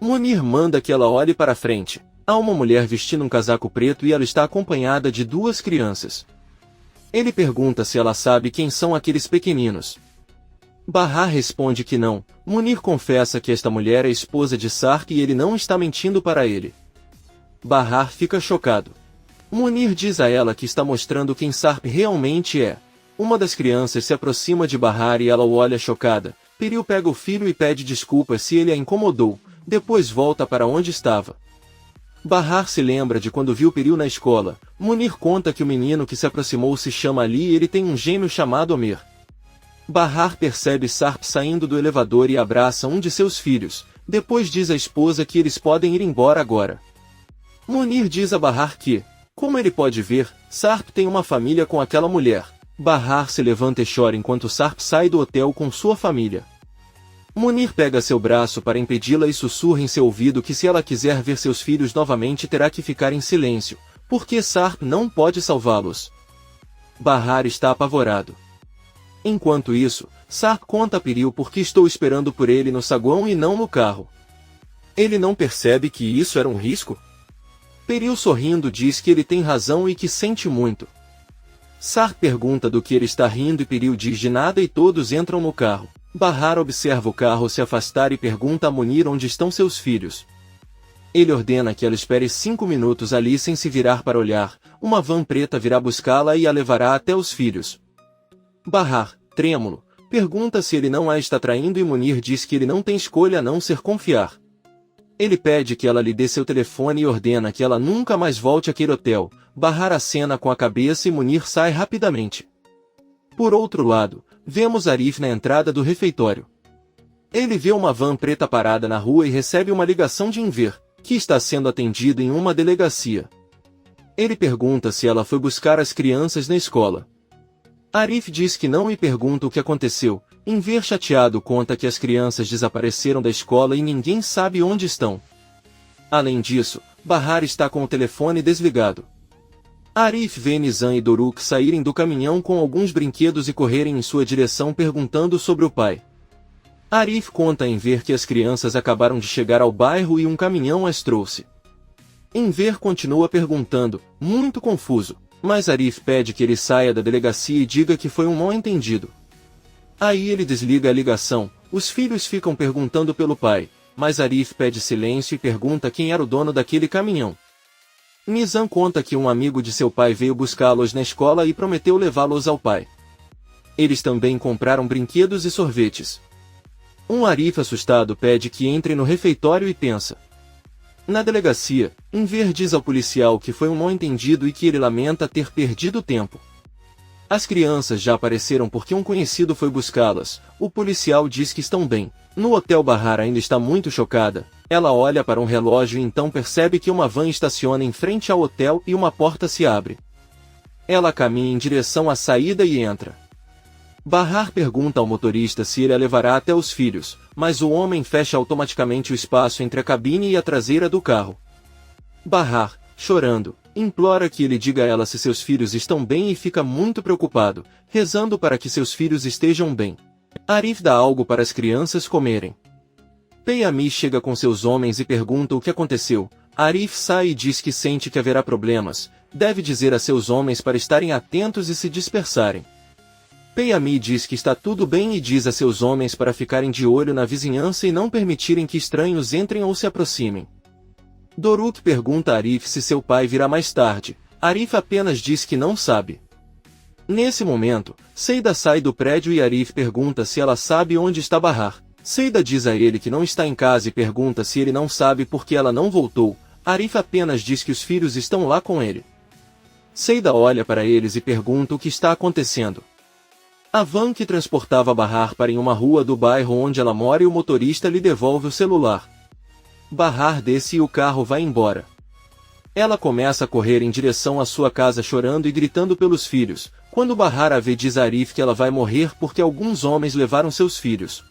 Munir manda que ela olhe para frente. Há uma mulher vestindo um casaco preto e ela está acompanhada de 2 crianças. Ele pergunta se ela sabe quem são aqueles pequeninos. Bahar responde que não. Munir confessa que esta mulher é esposa de Sark e ele não está mentindo para ele. Bahar fica chocado. Munir diz a ela que está mostrando quem Sarp realmente é. Uma das crianças se aproxima de Bahar e ela o olha chocada. Peril pega o filho e pede desculpas se ele a incomodou, depois volta para onde estava. Bahar se lembra de quando viu Peril na escola. Munir conta que o menino que se aproximou se chama Ali e ele tem um gêmeo chamado Omer. Bahar percebe Sarp saindo do elevador e abraça um de seus filhos, depois diz à esposa que eles podem ir embora agora. Munir diz a Bahar que, como ele pode ver, Sarp tem uma família com aquela mulher. Bahar se levanta e chora enquanto Sarp sai do hotel com sua família. Munir pega seu braço para impedi-la e sussurra em seu ouvido que se ela quiser ver seus filhos novamente terá que ficar em silêncio, porque Sarp não pode salvá-los. Bahar está apavorado. Enquanto isso, Sarp conta a Peril porque estou esperando por ele no saguão e não no carro. Ele não percebe que isso era um risco? Peril sorrindo diz que ele tem razão e que sente muito. Sarp pergunta do que ele está rindo e Peril diz de nada e todos entram no carro. Bahar observa o carro se afastar e pergunta a Munir onde estão seus filhos. Ele ordena que ela espere 5 minutos ali sem se virar para olhar. Uma van preta virá buscá-la e a levará até os filhos. Bahar, trêmulo, pergunta se ele não a está traindo e Munir diz que ele não tem escolha a não ser confiar. Ele pede que ela lhe dê seu telefone e ordena que ela nunca mais volte àquele hotel. Bahar acena com a cabeça e Munir sai rapidamente. Por outro lado, vemos Arif na entrada do refeitório. Ele vê uma van preta parada na rua e recebe uma ligação de Enver, que está sendo atendido em uma delegacia. Ele pergunta se ela foi buscar as crianças na escola. Arif diz que não e pergunta o que aconteceu. Enver, chateado, conta que as crianças desapareceram da escola e ninguém sabe onde estão. Além disso, Bahar está com o telefone desligado. Arif vê Nizam e Doruk saírem do caminhão com alguns brinquedos e correrem em sua direção perguntando sobre o pai. Arif conta a Enver que as crianças acabaram de chegar ao bairro e um caminhão as trouxe. Enver continua perguntando, muito confuso, mas Arif pede que ele saia da delegacia e diga que foi um mal-entendido. Aí ele desliga a ligação. Os filhos ficam perguntando pelo pai, mas Arif pede silêncio e pergunta quem era o dono daquele caminhão. Nizam conta que um amigo de seu pai veio buscá-los na escola e prometeu levá-los ao pai. Eles também compraram brinquedos e sorvetes. Arif assustado pede que entre no refeitório e pensa. Na delegacia, Enver diz ao policial que foi um mal-entendido e que ele lamenta ter perdido tempo. As crianças já apareceram porque um conhecido foi buscá-las. O policial diz que estão bem. No hotel, Bahar ainda está muito chocada. Ela olha para um relógio e então percebe que uma van estaciona em frente ao hotel e uma porta se abre. Ela caminha em direção à saída e entra. Bahar pergunta ao motorista se ele a levará até os filhos, mas o homem fecha automaticamente o espaço entre a cabine e a traseira do carro. Bahar, chorando, implora que ele diga a ela se seus filhos estão bem e fica muito preocupado, rezando para que seus filhos estejam bem. Arif dá algo para as crianças comerem. Peyami chega com seus homens e pergunta o que aconteceu. Arif sai e diz que sente que haverá problemas, deve dizer a seus homens para estarem atentos e se dispersarem. Peyami diz que está tudo bem e diz a seus homens para ficarem de olho na vizinhança e não permitirem que estranhos entrem ou se aproximem. Doruk pergunta a Arif se seu pai virá mais tarde. Arif apenas diz que não sabe. Nesse momento, Seida sai do prédio e Arif pergunta se ela sabe onde está Bahar. Seida diz a ele que não está em casa e pergunta se ele não sabe por que ela não voltou. Arif apenas diz que os filhos estão lá com ele. Seida olha para eles e pergunta o que está acontecendo. A van que transportava Bahar para em uma rua do bairro onde ela mora e o motorista lhe devolve o celular. Bahar desce e o carro vai embora. Ela começa a correr em direção à sua casa chorando e gritando pelos filhos. Quando Bahar a vê, diz a Arif que ela vai morrer porque alguns homens levaram seus filhos.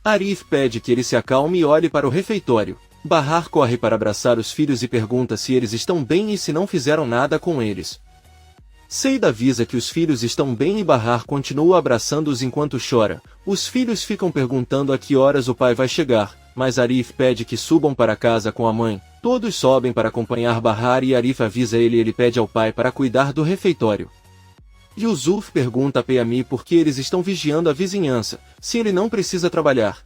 Arif pede que ele se acalme e olhe para o refeitório. Bahar corre para abraçar os filhos e pergunta se eles estão bem e se não fizeram nada com eles. Seida avisa que os filhos estão bem e Bahar continua abraçando-os enquanto chora. Os filhos ficam perguntando a que horas o pai vai chegar, mas Arif pede que subam para casa com a mãe. Todos sobem para acompanhar Bahar e Arif avisa ele e ele pede ao pai para cuidar do refeitório. Yusuf pergunta a Peyami por que eles estão vigiando a vizinhança, se ele não precisa trabalhar.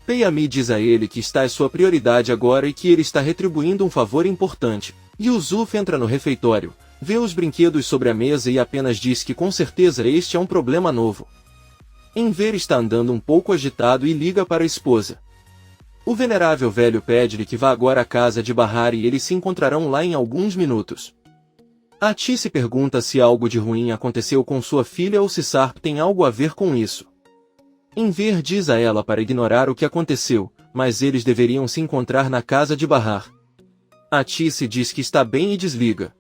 Peyami diz a ele que está é sua prioridade agora e que ele está retribuindo um favor importante. Yusuf entra no refeitório, vê os brinquedos sobre a mesa e apenas diz que com certeza este é um problema novo. Enver está andando um pouco agitado e liga para a esposa. O venerável velho pede-lhe que vá agora à casa de Bahar e eles se encontrarão lá em alguns minutos. Ati se pergunta se algo de ruim aconteceu com sua filha ou se Sarp tem algo a ver com isso. Enver diz a ela para ignorar o que aconteceu, mas eles deveriam se encontrar na casa de Bahar. Ati se diz que está bem e desliga.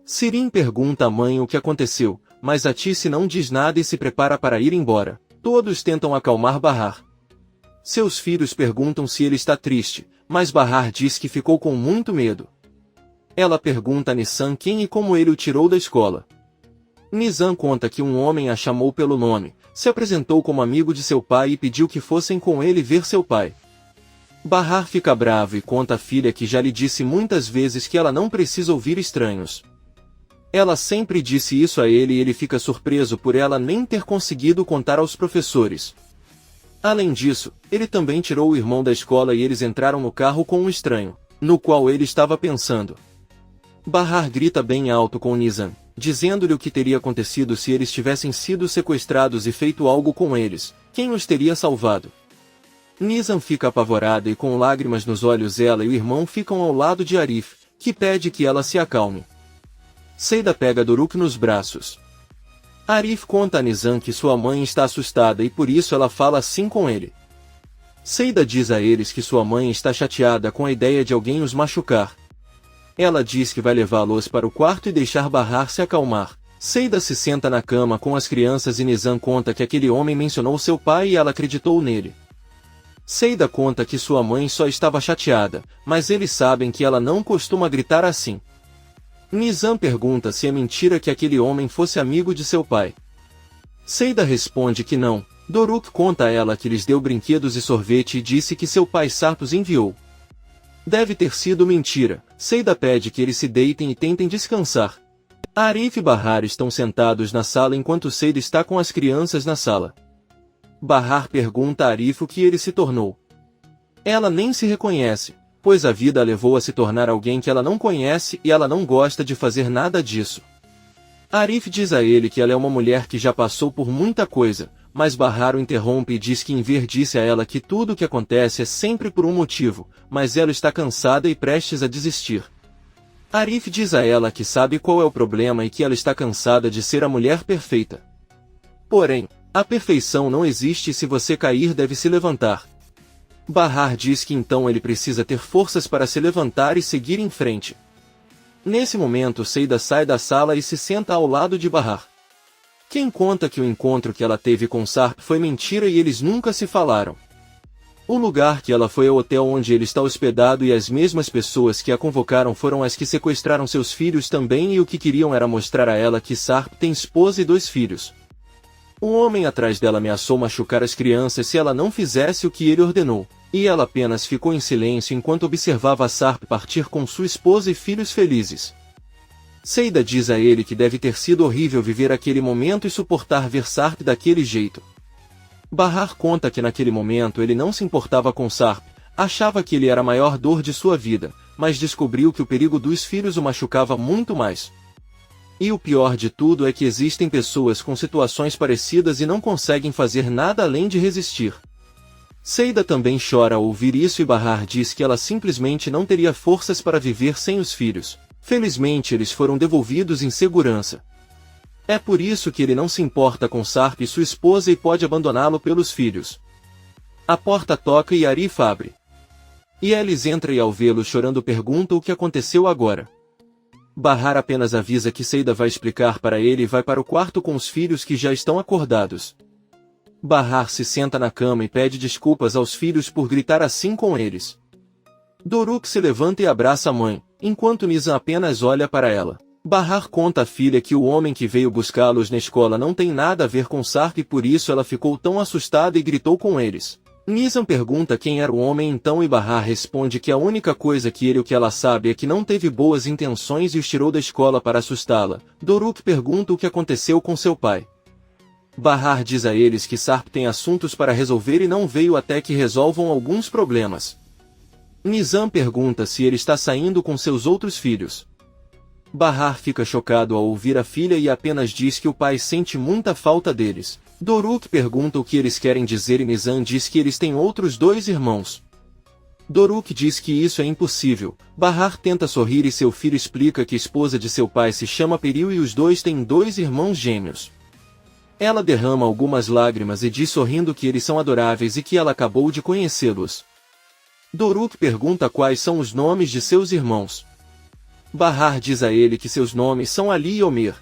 Sirin pergunta à mãe o que aconteceu, mas Atice não diz nada e se prepara para ir embora. Todos tentam acalmar Bahar. Seus filhos perguntam se ele está triste, mas Bahar diz que ficou com muito medo. Ela pergunta a Nissan quem e como ele o tirou da escola. Nizam conta que um homem a chamou pelo nome, se apresentou como amigo de seu pai e pediu que fossem com ele ver seu pai. Bahar fica bravo e conta à filha que já lhe disse muitas vezes que ela não precisa ouvir estranhos. Ela sempre disse isso a ele e ele fica surpreso por ela nem ter conseguido contar aos professores. Além disso, ele também tirou o irmão da escola e eles entraram no carro com um estranho, no qual ele estava pensando. Bahar grita bem alto com Nizam. dizendo-lhe o que teria acontecido se eles tivessem sido sequestrados e feito algo com eles, quem os teria salvado. Nizam fica apavorada e com lágrimas nos olhos ela e o irmão ficam ao lado de Arif, que pede que ela se acalme. Seida pega Doruk nos braços. Arif conta a Nizam que sua mãe está assustada e por isso ela fala assim com ele. Seida diz a eles que sua mãe está chateada com a ideia de alguém os machucar. Ela diz que vai levá-los para o quarto e deixar Bahar se acalmar. Seida se senta na cama com as crianças e Nizam conta que aquele homem mencionou seu pai e ela acreditou nele. Seida conta que sua mãe só estava chateada, mas eles sabem que ela não costuma gritar assim. Nizam pergunta se é mentira que aquele homem fosse amigo de seu pai. Seida responde que não. Doruk conta a ela que lhes deu brinquedos e sorvete e disse que seu pai Sarp os enviou. Deve ter sido mentira. Seida pede que eles se deitem e tentem descansar. Arif e Bahar estão sentados na sala enquanto Seida está com as crianças na sala. Bahar pergunta a Arif o que ele se tornou. Ela nem se reconhece, pois a vida a levou a se tornar alguém que ela não conhece e ela não gosta de fazer nada disso. Arif diz a ele que ela é uma mulher que já passou por muita coisa, mas Bahar o interrompe e diz que Enver disse a ela que tudo o que acontece é sempre por um motivo, mas ela está cansada e prestes a desistir. Arif diz a ela que sabe qual é o problema e que ela está cansada de ser a mulher perfeita. Porém, a perfeição não existe e se você cair deve se levantar. Bahar diz que então ele precisa ter forças para se levantar e seguir em frente. Nesse momento Seida sai da sala e se senta ao lado de Bahar. Quem conta que o encontro que ela teve com Sarp foi mentira e eles nunca se falaram. O lugar que ela foi é o hotel onde ele está hospedado e as mesmas pessoas que a convocaram foram as que sequestraram seus filhos também e o que queriam era mostrar a ela que Sarp tem esposa e 2 filhos. O homem atrás dela ameaçou machucar as crianças se ela não fizesse o que ele ordenou, e ela apenas ficou em silêncio enquanto observava Sarp partir com sua esposa e filhos felizes. Seida diz a ele que deve ter sido horrível viver aquele momento e suportar ver Sarp daquele jeito. Bahar conta que naquele momento ele não se importava com Sarp, achava que ele era a maior dor de sua vida, mas descobriu que o perigo dos filhos o machucava muito mais. E o pior de tudo é que existem pessoas com situações parecidas e não conseguem fazer nada além de resistir. Seida também chora ao ouvir isso e Bahar diz que ela simplesmente não teria forças para viver sem os filhos. Felizmente eles foram devolvidos em segurança. É por isso que ele não se importa com Sarp e sua esposa e pode abandoná-lo pelos filhos. A porta toca e Arif abre. E Elis entra e ao vê-lo chorando pergunta o que aconteceu agora. Bahar apenas avisa que Seida vai explicar para ele e vai para o quarto com os filhos que já estão acordados. Bahar se senta na cama e pede desculpas aos filhos por gritar assim com eles. Doruk se levanta e abraça a mãe, enquanto Nizam apenas olha para ela. Bahar conta à filha que o homem que veio buscá-los na escola não tem nada a ver com Sarp e por isso ela ficou tão assustada e gritou com eles. Nizam pergunta quem era o homem então e Bahar responde que a única coisa que ele o que ela sabe é que não teve boas intenções e os tirou da escola para assustá-la. Doruk pergunta o que aconteceu com seu pai. Bahar diz a eles que Sarp tem assuntos para resolver e não veio até que resolvam alguns problemas. Nizam pergunta se ele está saindo com seus outros filhos. Bahar fica chocado ao ouvir a filha e apenas diz que o pai sente muita falta deles. Doruk pergunta o que eles querem dizer e Nizam diz que eles têm outros 2 irmãos. Doruk diz que isso é impossível. Bahar tenta sorrir e seu filho explica que a esposa de seu pai se chama Peril e os 2 têm 2 irmãos gêmeos. Ela derrama algumas lágrimas e diz sorrindo que eles são adoráveis e que ela acabou de conhecê-los. Doruk pergunta quais são os nomes de seus irmãos. Bahar diz a ele que seus nomes são Ali e Omer.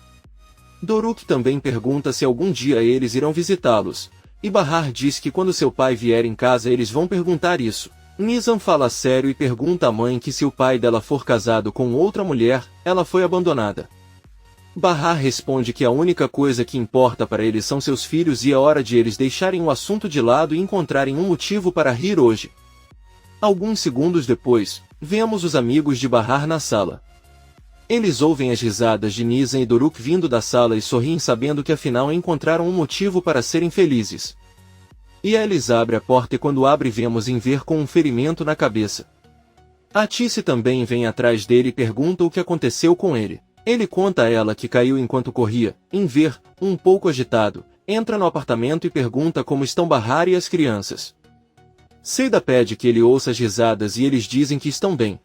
Doruk também pergunta se algum dia eles irão visitá-los, e Bahar diz que quando seu pai vier em casa eles vão perguntar isso. Nizam fala sério e pergunta à mãe que se o pai dela for casado com outra mulher, ela foi abandonada. Bahar responde que a única coisa que importa para eles são seus filhos e é hora de eles deixarem o assunto de lado e encontrarem um motivo para rir hoje. Alguns segundos depois, vemos os amigos de Bahar na sala. Eles ouvem as risadas de Nizam e Doruk vindo da sala e sorriem sabendo que afinal encontraram um motivo para serem felizes. E Elis abre a porta e quando abre vemos Enver com um ferimento na cabeça. A Tice também vem atrás dele e pergunta o que aconteceu com ele. Ele conta a ela que caiu enquanto corria. Enver, um pouco agitado, entra no apartamento e pergunta como estão Bahar e as crianças. Seda pede que ele ouça as risadas e eles dizem que estão bem.